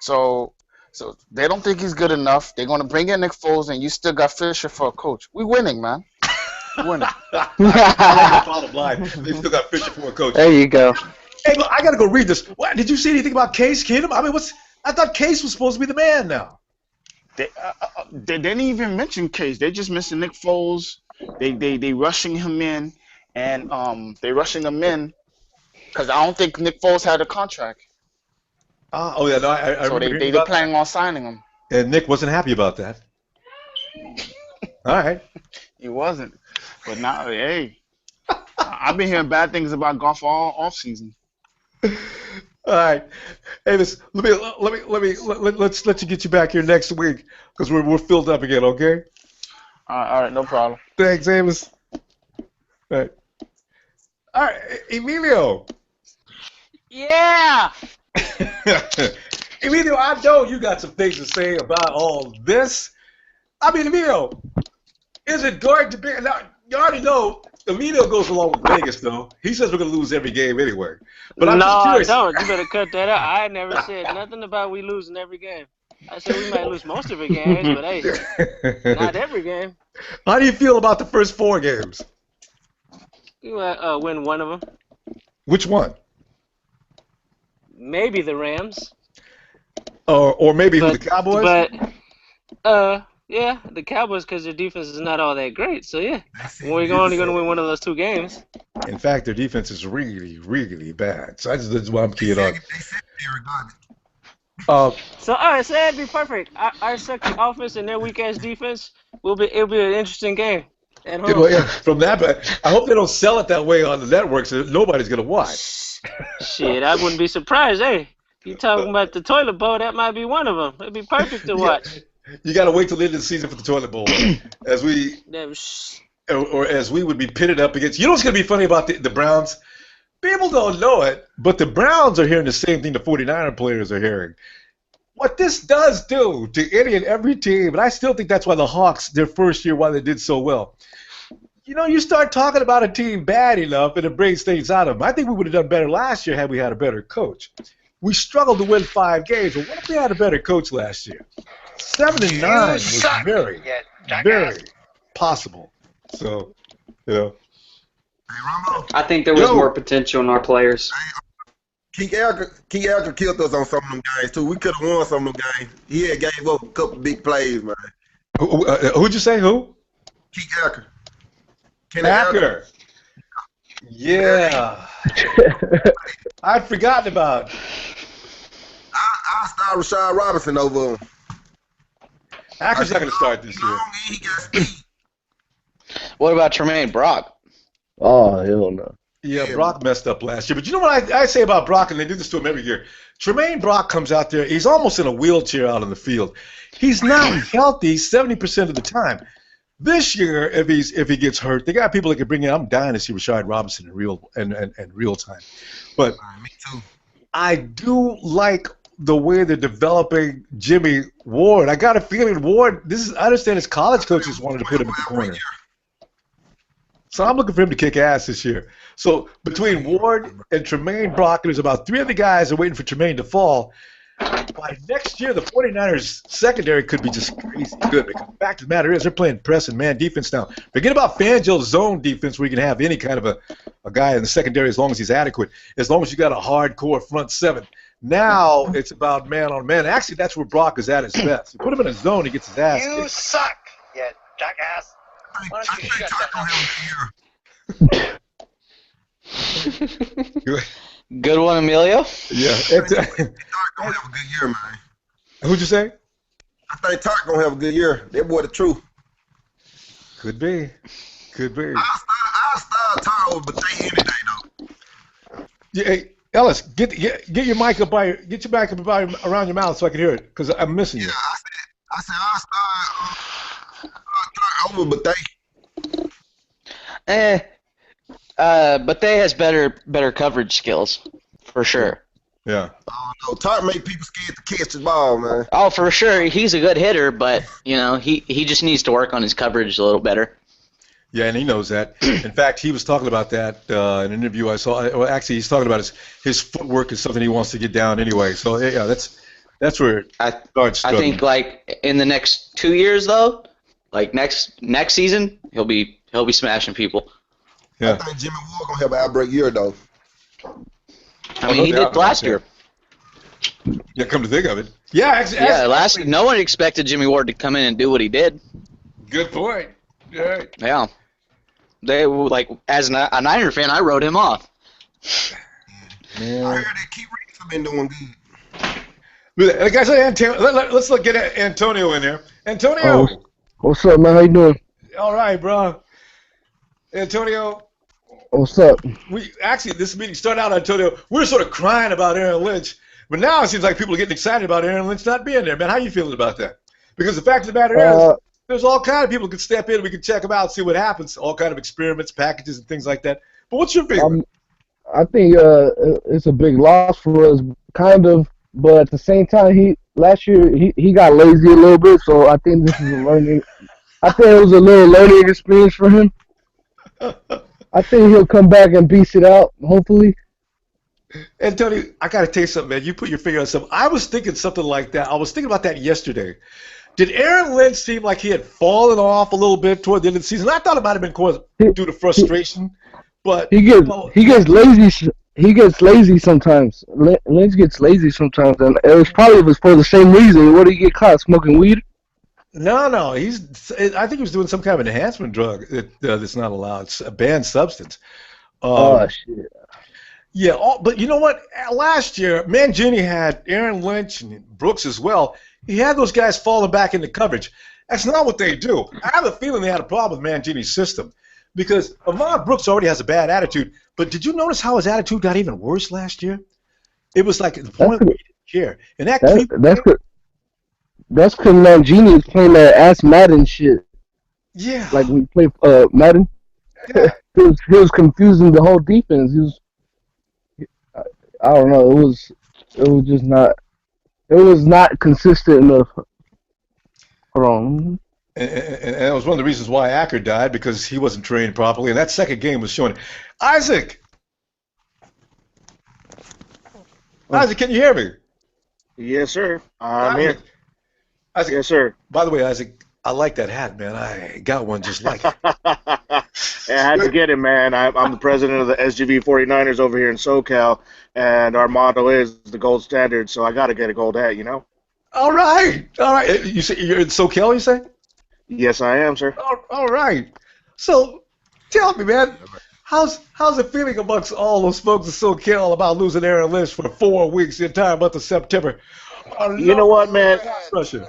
So they don't think he's good enough. They're gonna bring in Nick Foles, and you still got Fisher for a coach. We winning, man. We winning. Bottom line, they still got Fisher for a coach. There you go. Hey, look, I gotta go read this. What, did you see anything about Case Keenum? I mean, I thought Case was supposed to be the man now. They didn't even mention Case. They just mentioned Nick Foles. They rushing him in, and they rushing him in because I don't think Nick Foles had a contract. Oh yeah, no, I so remember they're planning on signing him. And Nick wasn't happy about that. All right. He wasn't, but now hey, I've been hearing bad things about golf all off season. All right. Hey, let's let you get you back here next week because we're filled up again. Okay. All right, no problem. Thanks, Amos. All right, Emilio. Yeah. Emilio, I know you got some things to say about all this. I mean, Emilio, is it going to be? Now, you already know Emilio goes along with Vegas, though. He says we're going to lose every game anyway. But I'm just curious. No, I don't. You better cut that out. I never said nothing about we losing every game. I said we might lose most of the games, but hey, not every game. How do you feel about the first 4 games? You win one of them. Which one? Maybe the Rams. Or maybe the Cowboys? But, yeah, the Cowboys because their defense is not all that great. So, yeah, we're only going to win one of those 2 games. In fact, their defense is really, really bad. So that's why I'm keying on. So, all right, so that'd be perfect. Our second offense and their weak-ass defense, it'll be an interesting game at home. Yeah, from that, but I hope they don't sell it that way on the network so nobody's going to watch. Shit, I wouldn't be surprised. Hey, you talking about the toilet bowl, that might be one of them. It'd be perfect to watch. You got to wait till the end of the season for the toilet bowl. As we would be pitted up against. You know what's going to be funny about the Browns? People don't know it, but the Browns are hearing the same thing the 49er players are hearing. What this does do to any and every team, and I still think that's why the Hawks, their first year, why they did so well. You know, you start talking about a team bad enough, and it brings things out of them. I think we would have done better last year had we had a better coach. We struggled to win 5 games, but what if we had a better coach last year? 7-9 was very, very possible. So, you know. I think there was more potential in our players. Keith Alker killed us on some of them games, too. We could have won some of them games. He had gave up a couple big plays, man. Who'd you say? Who? Keith Alker. Acker. Yeah. I'd forgotten about. I start Rashad Robinson over him. Acker's not going to start this year. He got speed. What about Tremaine Brock? Oh, hell no. Yeah, Brock messed up last year. But you know what I say about Brock, and they do this to him every year? Tremaine Brock comes out there. He's almost in a wheelchair out on the field. He's not healthy 70% of the time. This year, if he gets hurt, they got people that can bring in. I'm dying to see Rashad Robinson in real time. But me too. I do like the way they're developing Jimmy Ward. I got a feeling Ward. I understand his college coaches wanted to put him in the corner. So I'm looking for him to kick ass this year. So between Ward and Tremaine Brock, there's about 3 other guys that are waiting for Tremaine to fall. by next year, the 49ers secondary could be just crazy good. Because the fact of the matter is, they're playing press and man defense now. Forget about Fangio's zone defense, where you can have any kind of a guy in the secondary as long as he's adequate, as long as you got a hardcore front seven. Now it's about man on man. Actually, that's where Brock is at his best. You put him in a zone, he gets his ass You kicked. suck, you jackass. Why don't you shut the hell up? Good one, Emilio. Yeah. Tark gonna have a good year, man. Who'd you say? I think Tark gonna have a good year. That boy the truth. Could be. Could be. I'll start Tark over Bethea any day, though. Yeah, hey, Ellis, get your mic up around your mouth so I can hear it, because I'm missing you. Yeah, I said I'll start over Bethea. But they has better coverage skills, for sure. Yeah. Oh no, Tark make people scared to catch the ball, man. Oh, for sure, he's a good hitter, but he just needs to work on his coverage a little better. Yeah, and he knows that. In fact, he was talking about that in an interview I saw. Well, actually, he's talking about his footwork is something he wants to get down anyway. So yeah, that's where it starts. I think like in the next 2 years though, like next season, he'll be smashing people. Yeah. I think Jimmy Ward gonna have an outbreak year though. I mean, he did last year. Yeah, come to think of it. Yeah, last year, no one expected Jimmy Ward to come in and do what he did. Good point. Yeah. Yeah. They like as a Niner fan, I wrote him off. Yeah. I heard that Keith Reeves been doing good. Like I said, let's get Antonio in here. Antonio. What's up, man? How you doing? All right, bro. Antonio. What's up? This meeting started out, Antonio. We were sort of crying about Aaron Lynch, but now it seems like people are getting excited about Aaron Lynch not being there, man. How you feeling about that? Because the fact of the matter is, there's all kind of people who could step in. We can check them out, see what happens. All kind of experiments, packages, and things like that. But what's your feeling? I think it's a big loss for us, kind of. But at the same time, last year he got lazy a little bit, so I think this is a learning. I think it was a little learning experience for him. I think he'll come back and beast it out, hopefully. And Tony, I got to tell you something, man. You put your finger on something. I was thinking something like that. I was thinking about that yesterday. Did Aaron Lynch seem like he had fallen off a little bit toward the end of the season? I thought it might have been caused due to frustration, but he gets lazy. He gets lazy sometimes. Lynch gets lazy sometimes, and it was probably for the same reason. What did he get caught smoking weed? No. I think he was doing some kind of enhancement drug that's not allowed. It's a banned substance. Shit. Yeah, but you know what? Last year, Mangini had Aaron Lynch and Brooks as well. He had those guys falling back into coverage. That's not what they do. I have a feeling they had a problem with Mangini's system because Ahmad Brooks already has a bad attitude. But did you notice how his attitude got even worse last year? It was like the point where he didn't care. And that's good. That's because Mangini is playing that ass Madden shit. Yeah. Like we play Madden. Yeah. he was confusing the whole defense. I don't know. It was just not. It was not consistent enough. Hold on. And that was one of the reasons why Acker died, because he wasn't trained properly, and that second game was showing it. Isaac, can you hear me? Yes, sir. I'm here. Isaac, yes, sir. By the way, Isaac, I like that hat, man. I got one just like it. I had to get it, man. I'm the president of the SGV 49ers over here in SoCal, and our motto is the gold standard, so I got to get a gold hat, All right. You say you're in SoCal, you say? Yes, I am, sir. All right. So, tell me, man, how's it feeling amongst all those folks in SoCal about losing Aaron Lynch for 4 weeks, the entire month of September? You know what, man? Russia.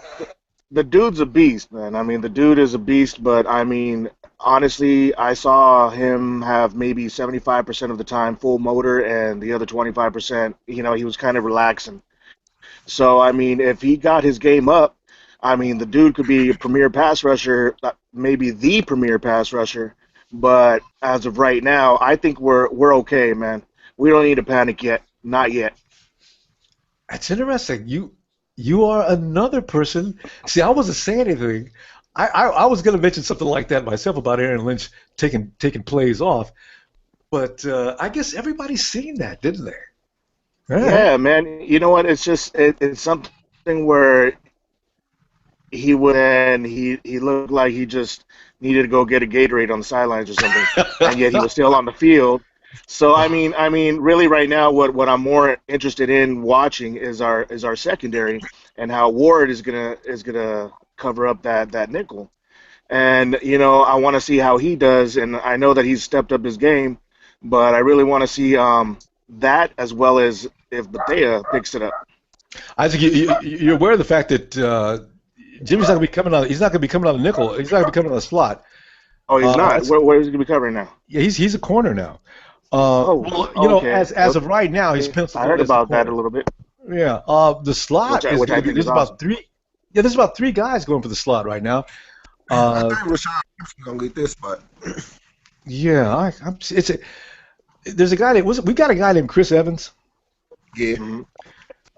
The dude's a beast, man. I mean, the dude is a beast, but I mean, honestly, I saw him have maybe 75% of the time full motor, and the other 25%, he was kind of relaxing. So, I mean, if he got his game up, I mean, the dude could be a premier pass rusher, maybe the premier pass rusher. But as of right now, I think we're okay, man. We don't need to panic yet. Not yet. That's interesting. You are another person. See, I wasn't saying anything. I was going to mention something like that myself about Aaron Lynch taking plays off, but I guess everybody's seen that, didn't they? All right. Yeah, man. You know what? It's just it's something where he would and he looked like he just needed to go get a Gatorade on the sidelines or something, and yet he was still on the field. So I mean, really, right now, what I'm more interested in watching is our secondary and how Ward is gonna cover up that nickel. And I want to see how he does, and I know that he's stepped up his game, but I really want to see that as well as if Bethea picks it up. I think you're aware of the fact that Jimmy's not going to be coming on. He's not going to be coming on a nickel. He's not going to be coming on a slot. Oh, he's not. Where is he going to be covering now? Yeah, he's a corner now. Well, okay. as of right now, he's penciled. I heard about that a little bit. Yeah. The slot is which I think there's is about awesome. three. Yeah, there's about three guys going for the slot right now. I think Rashad Gibson's gonna get this spot. Yeah, there's a guy that we got a guy named Chris Evans. Yeah. Mm-hmm.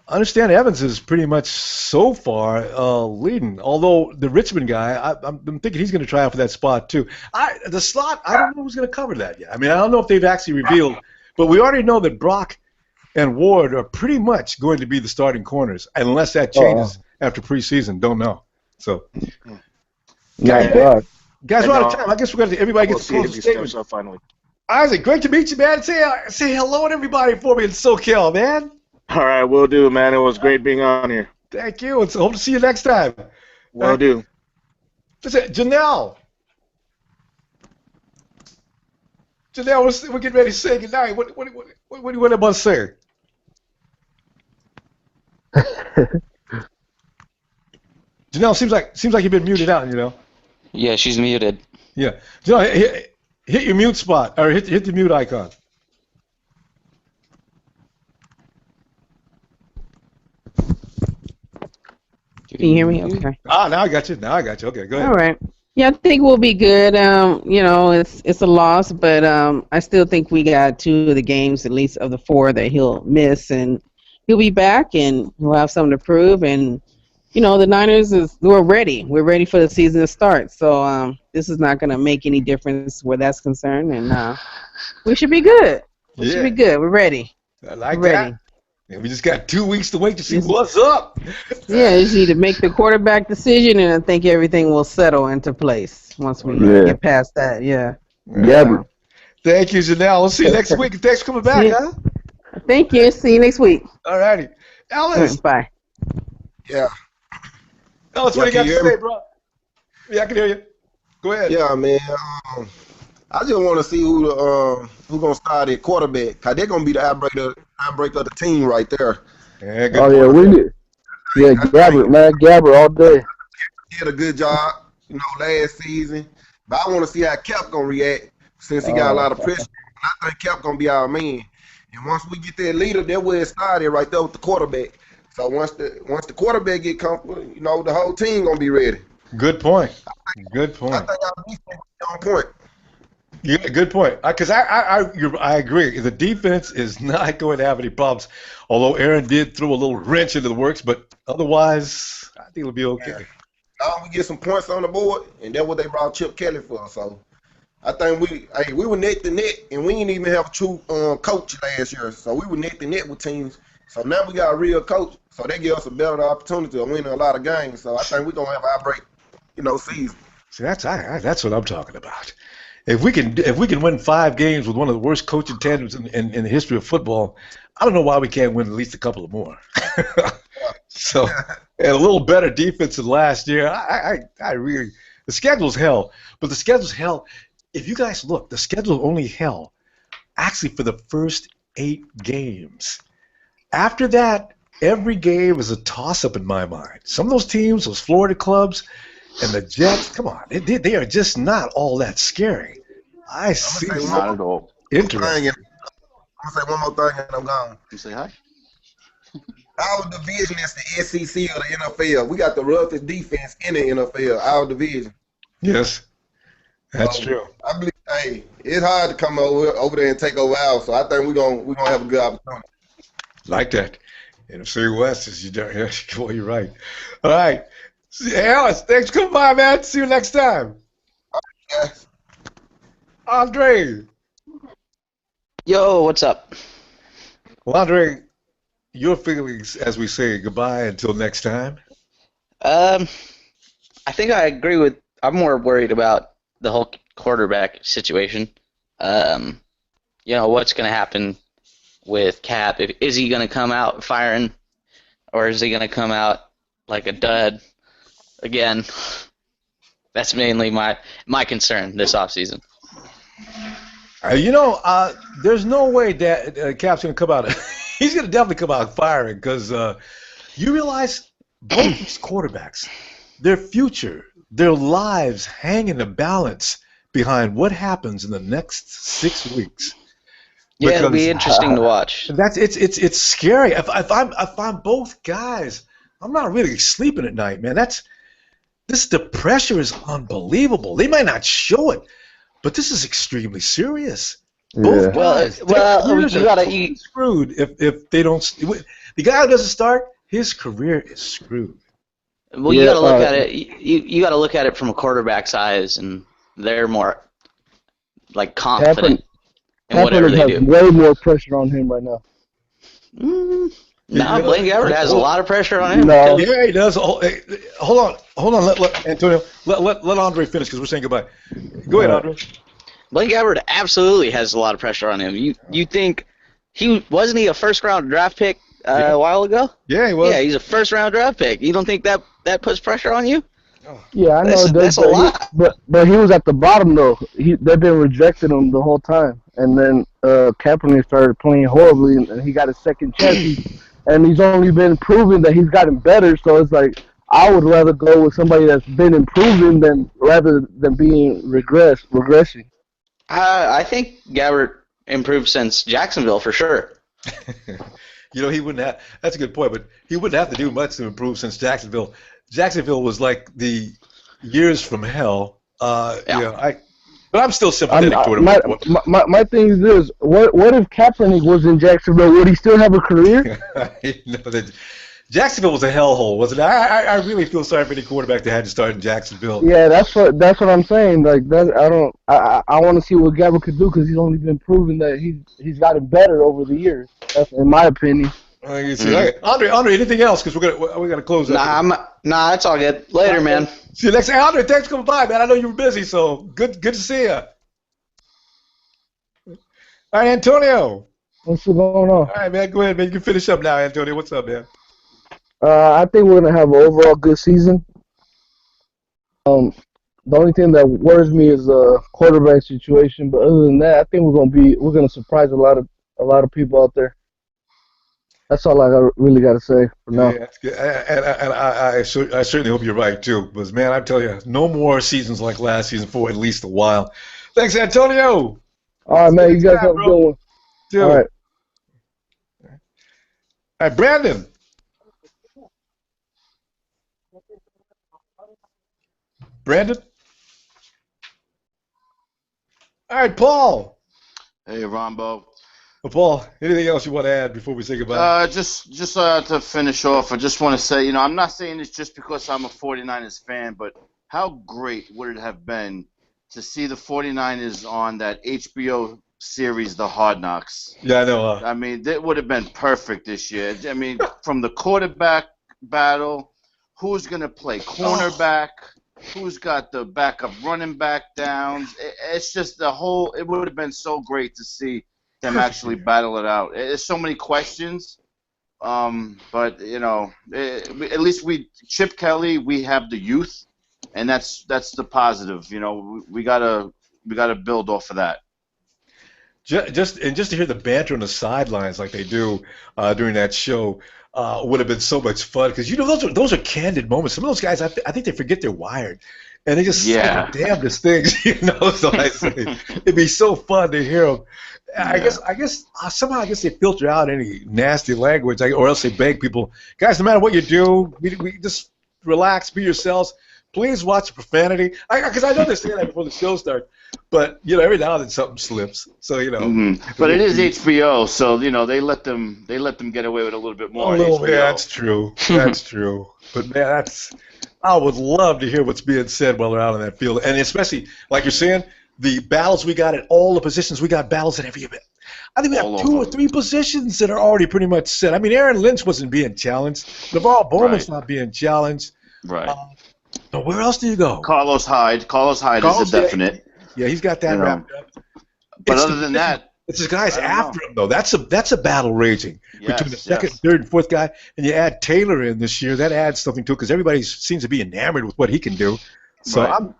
I understand Evans is pretty much so far leading. Although the Richmond guy, I'm thinking he's going to try out for that spot too. The slot, I don't know who's going to cover that yet. I mean, I don't know if they've actually revealed, but we already know that Brock and Ward are pretty much going to be the starting corners, unless that changes after preseason. Don't know. So, guys, we're out of time. I guess we're going to everybody gets to close the statement. Up finally. Isaac, great to meet you, man. Say hello to everybody for me in SoCal, man. All right, will do, man. It was great being on here. Thank you. Hope to see you next time. Will do. Listen, Janelle, we're getting ready to say goodnight. What do you want to say? Janelle, seems like you've been muted out. Yeah, she's muted. Yeah, Janelle, hit your mute spot or hit the mute icon. Can you hear me? Okay. Now I got you. Okay, go ahead. All right. Yeah, I think we'll be good. It's a loss, but I still think we got 2 of the games, at least of the 4, that he'll miss, and he'll be back, and we'll have something to prove. And the Niners we're ready. We're ready for the season to start. So this is not going to make any difference where that's concerned, and we should be good. We should be good. We're ready. I like we're that. Ready. And we just got 2 weeks to wait to see what's up. Yeah, you just need to make the quarterback decision, and I think everything will settle into place once we get past that. Yeah. Thank you, Janelle. We'll see you next week. Thanks for coming back, huh? Thank you. See you next week. All righty. Ellis. Bye. Yeah. Ellis, what do you got to say, bro? Yeah, I can hear you. Go ahead. Yeah, man. I just want to see who gonna start at quarterback. Cause they're gonna be the outbreaker of the team right there. Yeah, good we need. Yeah, Gabbert, man, Gabbert all day. He did a good job, last season. But I want to see how Cap gonna react since he got a lot of pressure. I think Cap gonna be our man. And once we get that leader, that's where it started right there with the quarterback. So once the quarterback get comfortable, the whole team gonna be ready. Good point. Good point. I think our defense is on point. Yeah, good point. Because I agree. The defense is not going to have any problems. Although Aaron did throw a little wrench into the works, but otherwise, I think it'll be okay. We get some points on the board, and that's what they brought Chip Kelly for. So I think we were net to net, and we didn't even have a true coach last year. So we were net to net with teams. So now we got a real coach. So they give us a better opportunity to win a lot of games. So I think we're gonna have our break, season. See, that's what I'm talking about. If we can win 5 games with one of the worst coaching tandems in the history of football, I don't know why we can't win at least a couple of more. So, and a little better defense than last year. I really, the schedule's hell, but the schedule's hell. If you guys look, the schedule's only hell actually for the first 8 games. After that, every game is a toss-up in my mind. Some of those teams, those Florida clubs, and the Jets, come on, they are just not all that scary. I see. Not at all. Interesting. I'm gonna say one more thing and I'm gone. You say hi? Our division is the SEC or the NFL. We got the roughest defense in the NFL. Our division. Yes, that's true. I believe. It's hard to come over there and take over ours. So I think we're gonna have a good opportunity. Like that. NFC West is you're right. All right. Hey, Alice, thanks for coming by, man. See you next time. Yes. Andre. Yo, what's up? Well, Andre, Your feelings as we say goodbye until next time. Um, I think I agree with. I'm more worried about the whole quarterback situation. Um, what's going to happen with Cap? Is he going to come out firing, or is he going to come out like a dud again? That's mainly my concern this offseason. There's no way that Cap's going to come out. He's going to definitely come out firing because you realize both these quarterbacks, their future, their lives hang in the balance behind what happens in the next 6 weeks. Yeah, it'll be interesting to watch. It's scary. If I'm both guys, I'm not really sleeping at night, man. The pressure is unbelievable. They might not show it, but this is extremely serious. Both guys, you gotta screwed if they don't. The guy who doesn't start, his career is screwed. Well, you gotta look at it. You gotta look at it from a quarterback's eyes, and they're more like confident in whatever they do. Way more pressure on him right now. Blaine Gabbert has a lot of pressure on him. No. Yeah, he does. Hold on. Let Antonio, let Andre finish because we're saying goodbye. Go ahead, Andre. Blaine Gabbert absolutely has a lot of pressure on him. You think wasn't he a first-round draft pick a while ago? Yeah, he was. Yeah, he's a first-round draft pick. You don't think that puts pressure on you? Yeah, I know. That's a lot. But he was at the bottom though. They've been rejecting him the whole time, and then Kaepernick started playing horribly, and he got a second chance. And he's only been proving that he's gotten better. So it's like I would rather go with somebody that's been improving rather than being regressing. I think Gabbert improved since Jacksonville for sure. He wouldn't have. That's a good point, but he wouldn't have to do much to improve since Jacksonville. Jacksonville was like the years from hell. But I'm still sympathetic toward him. My thing is this: what if Kaepernick was in Jacksonville? Would he still have a career? Jacksonville was a hellhole, wasn't it? I really feel sorry for any quarterback that had to start in Jacksonville. Yeah, that's what I'm saying. Like that, I want to see what Gabbert could do because he's only been proving that he's gotten better over the years. That's in my opinion. Andre, anything else? Because we're gonna close up. Nah, it's all good. Later, man. See you next time. Andre, thanks for coming by, man. I know you were busy, so good to see you. All right, Antonio. What's going on? All right, man. Go ahead, man. You can finish up now, Antonio. What's up, man? I think we're gonna have an overall good season. The only thing that worries me is the quarterback situation, but other than that, I think we're gonna surprise a lot of people out there. That's all I really got to say for now. Yeah, that's good. And I certainly hope you're right, too. Because, man, I tell you, no more seasons like last season for at least a while. Thanks, Antonio. All right, man. You guys have a good one. All right. All right, Brandon. Brandon? All right, Paul. Hey, Ronbo. Well, Paul, anything else you want to add before we say goodbye? Just to finish off, I just want to say, I'm not saying this just because I'm a 49ers fan, but how great would it have been to see the 49ers on that HBO series, The Hard Knocks? Yeah, I know. I mean, that would have been perfect this year. I mean, from the quarterback battle, who's going to play cornerback, who's got the backup running back downs. It's just it would have been so great to see them actually battle it out. There's so many questions, but at least Chip Kelly, we have the youth, and that's the positive. We gotta build off of that. Just to hear the banter on the sidelines like they do during that show would have been so much fun because those are candid moments. Some of those guys, I think they forget they're wired, and they just say the damnedest things. So I say it'd be so fun to hear them. I guess somehow they filter out any nasty language, or else they beg people, guys, no matter what you do, we just relax, be yourselves. Please watch the profanity, because I know they say that before the show starts. But every now and then something slips. So But it is HBO, so they let them get away with a little bit more. That's true. That's true. But man, I would love to hear what's being said while they're out on that field, and especially like you're saying. The battles we got at all the positions, we got battles at every event. I think we have All 2 or over. 3 positions that are already pretty much set. I mean, Aaron Lynch wasn't being challenged. LeVar Bowman's not being challenged. Right. But where else do you go? Carlos Hyde. Carlos Hyde is a definite. Yeah, he's got that wrapped up. But other than that, it's the guys after him, though. That's a battle raging between the second, third, and fourth guy. And you add Taylor in this year, that adds something to it because everybody seems to be enamored with what he can do. So I'm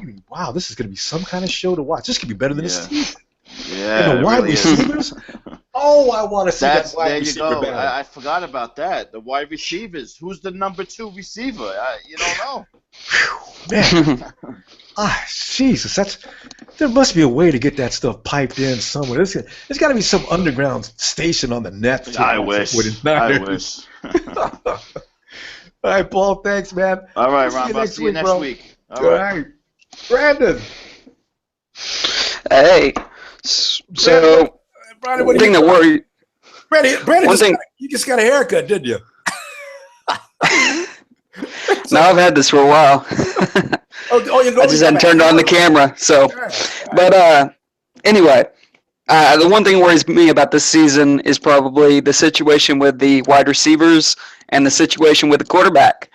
really, wow, this is going to be some kind of show to watch. This could be better than the season. Yeah, And the wide receivers. Oh, I want to see that wide there you receiver go. battle. I forgot about that. The wide receivers. Who's the number 2 receiver? You don't know. Man, Jesus, there must be a way to get that stuff piped in somewhere. There's got to be some underground station on the net. I wish. I wish. All right, Paul, thanks, man. All right, Ron, I'll see you next week. All right. Brandon. Hey, so Brandon, one thing that worried. Brandon, you just got a haircut, didn't you? No, I've had this for a while. I just hadn't turned on the camera. So, but anyway, the one thing that worries me about this season is probably the situation with the wide receivers and the situation with the quarterback.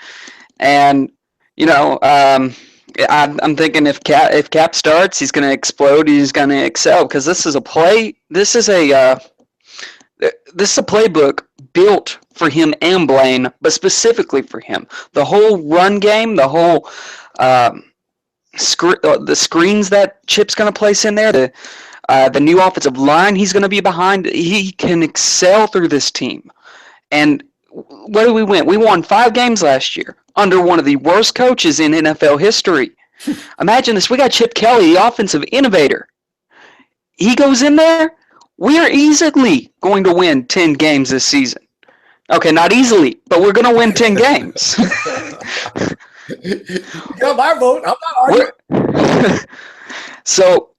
And you know, I'm thinking if Cap starts, he's going to explode. He's going to excel because this is a playbook built for him and Blaine, but specifically for him. The whole run game, the whole the screens that Chip's going to place in there, the new offensive line he's going to be behind. He can excel through this team. And where did we win? We won 5 games last year under one of the worst coaches in NFL history. Imagine this. We got Chip Kelly, the offensive innovator. He goes in there. We are easily going to win 10 games this season. Okay, not easily, but we're going to win 10 games. You got my vote. I'm not arguing. So,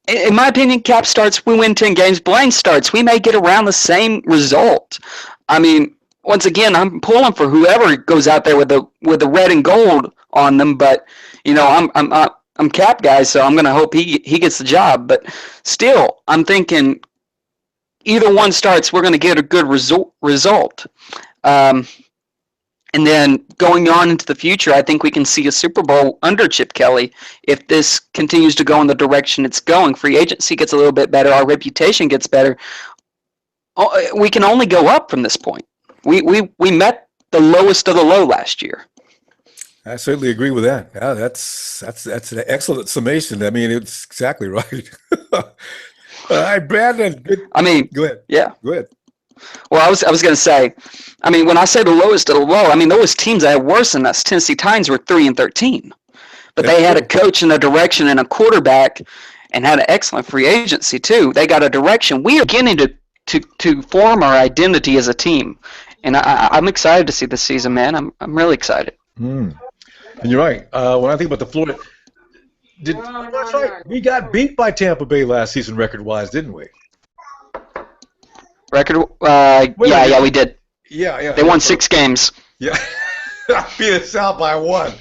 in my opinion, Cap starts, we win 10 games. Blaine starts, we may get around the same result. I mean, once again, I'm pulling for whoever goes out there with the red and gold on them. But you know, I'm Cap guy, so I'm gonna hope he gets the job. But still, I'm thinking either one starts, we're gonna get a good result. And then going on into the future, I think we can see a Super Bowl under Chip Kelly if this continues to go in the direction it's going. Free agency gets a little bit better. Our reputation gets better. We can only go up from this point. We met the lowest of the low last year. I certainly agree with that. Yeah, that's an excellent summation. I mean, it's exactly right. All right, Brandon. Go ahead. Yeah. Go ahead. Well, I was going to say, I mean, when I say the lowest of the low, I mean those teams that had worse than us. Tennessee Titans were 3-13, but they had a coach and a direction and a quarterback, and had an excellent free agency too. They got a direction. We are beginning to form our identity as a team, and I'm excited to see this season, man. I'm really excited. And you're right. When I think about the Florida, that's right. We got beat by Tampa Bay last season, record-wise, didn't we? Yeah, we did. Yeah. They won 6 games. Yeah. Beat us out by 1.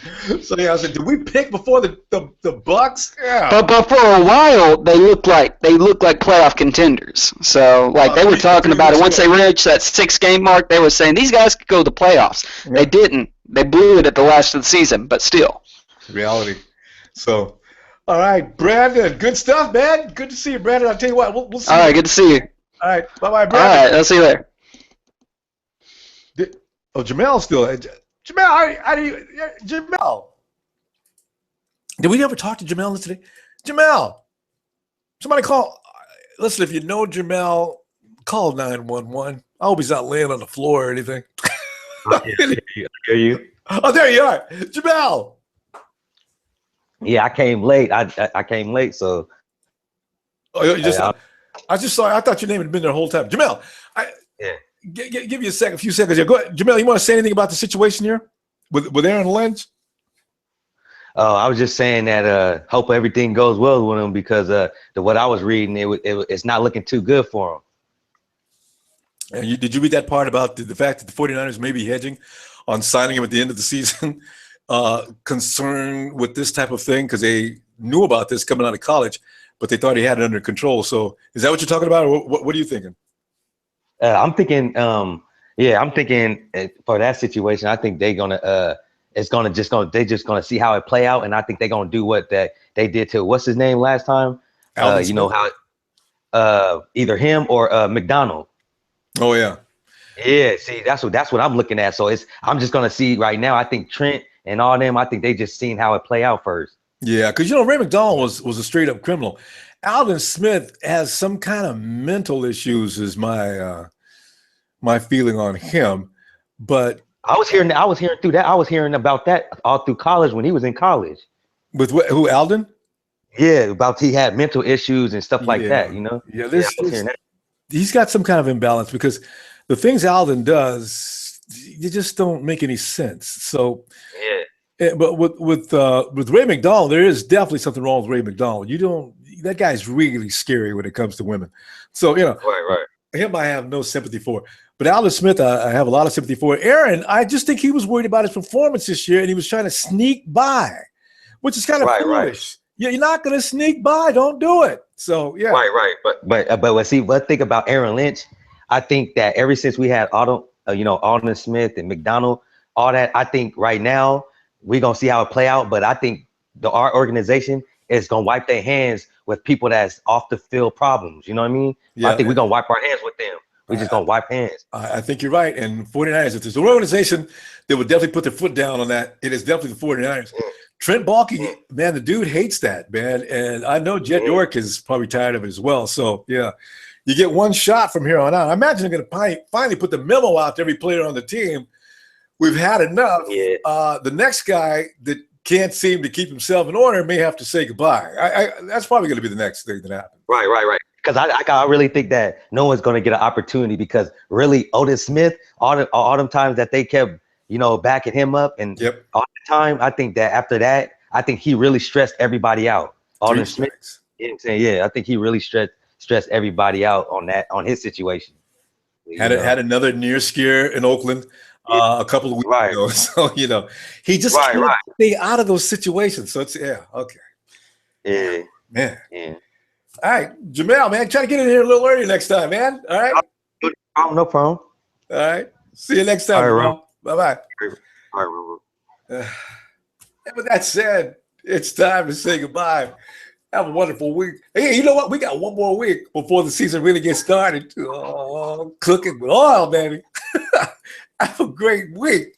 So yeah, I said, did we pick before the Bucks? Yeah. But for a while they looked like playoff contenders. So they were talking about it once they reached that 6-game mark. They were saying these guys could go to the playoffs. Yeah. They didn't. They blew it at the last of the season. But still, reality. So, all right, Brandon, good stuff, man. Good to see you, Brandon. I'll tell you what, we'll see. All right, good to see you. All right, bye-bye, Brandon. All right, I'll see you later. Jamel's still. Jamel. Did we ever talk to Jamel today? Jamel, somebody call. Listen, if you know Jamel, call 911. I hope he's not laying on the floor or anything. I hear you. Oh, there you are, Jamel. Yeah, I came late. I came late, so. Oh, you just. I just saw. I thought your name had been there the whole time, Jamel. Give you a few seconds here. Go ahead, Jamel. You want to say anything about the situation here with Aaron Lynch? Oh, I was just saying that hope everything goes well with him because what I was reading, it's not looking too good for him. And did you read that part about the fact that the 49ers may be hedging on signing him at the end of the season? Concern with this type of thing because they knew about this coming out of college. but they thought he had it under control. So is that what you're talking about, or what are you thinking? I'm thinking, I'm thinking for that situation, I think they're gonna, they're just gonna see how it play out, and I think they're gonna do what that they did to what's his name last time. Alvin You know Smith? how either him or McDonald. Oh yeah. Yeah, see, that's what I'm looking at. So I'm just gonna see right now. I think Trent and all them, I think they just seen how it play out first. Yeah, because Ray McDonald was a straight up criminal. Alvin Smith has some kind of mental issues, is my my feeling on him. But I was hearing through that. I was hearing about that all through college when he was in college. With who, Alden? Yeah, about he had mental issues and stuff like that. You know. Yeah, I was hearing that. He's got some kind of imbalance because the things Alden does, you just don't make any sense. So yeah. But with Ray McDonald, there is definitely something wrong with Ray McDonald. That guy's really scary when it comes to women. So right. Him I have no sympathy for. But Alden Smith, I have a lot of sympathy for. Aaron, I just think he was worried about his performance this year, and he was trying to sneak by, which is kind of foolish. Right. Yeah, you're not going to sneak by. Don't do it. So yeah. Right. But see, what think about Aaron Lynch? I think that ever since we had Alden Smith and McDonald, all that, I think right now we're gonna see how it play out. But I think our organization is gonna wipe their hands with people that's off the field problems. You know what I mean? Yeah, I think we're gonna wipe our hands with them. We're just gonna wipe hands. I think you're right. And 49ers, if there's an organization that would definitely put their foot down on that, it is definitely the 49ers. Trent Baalke, man, the dude hates that, man. And I know Jed York is probably tired of it as well. So yeah, you get one shot from here on out. I imagine they're going to finally put the memo out to every player on the team. We've had enough. Yeah. The next guy that can't seem to keep himself in order may have to say goodbye. That's probably going to be the next thing that happens. Right. Because I really think that no one's going to get an opportunity because really Otis Smith, all them times that they kept, backing him up and all the time, I think that after that, I think he really stressed everybody out. Otis Smith, I think he really stressed everybody out on his situation. Had another near scare in Oakland a couple of weeks ago. So he just can't stay out of those situations. So it's okay. Yeah, man. Yeah. All right, Jamel, man, try to get in here a little earlier next time, man. All right. No problem. All right. See you next time. All right, bye. All right. And with that said, it's time to say goodbye. Have a wonderful week. Hey, you know what? We got one more week before the season really gets started. Oh, cooking with oil, baby. Have a great week.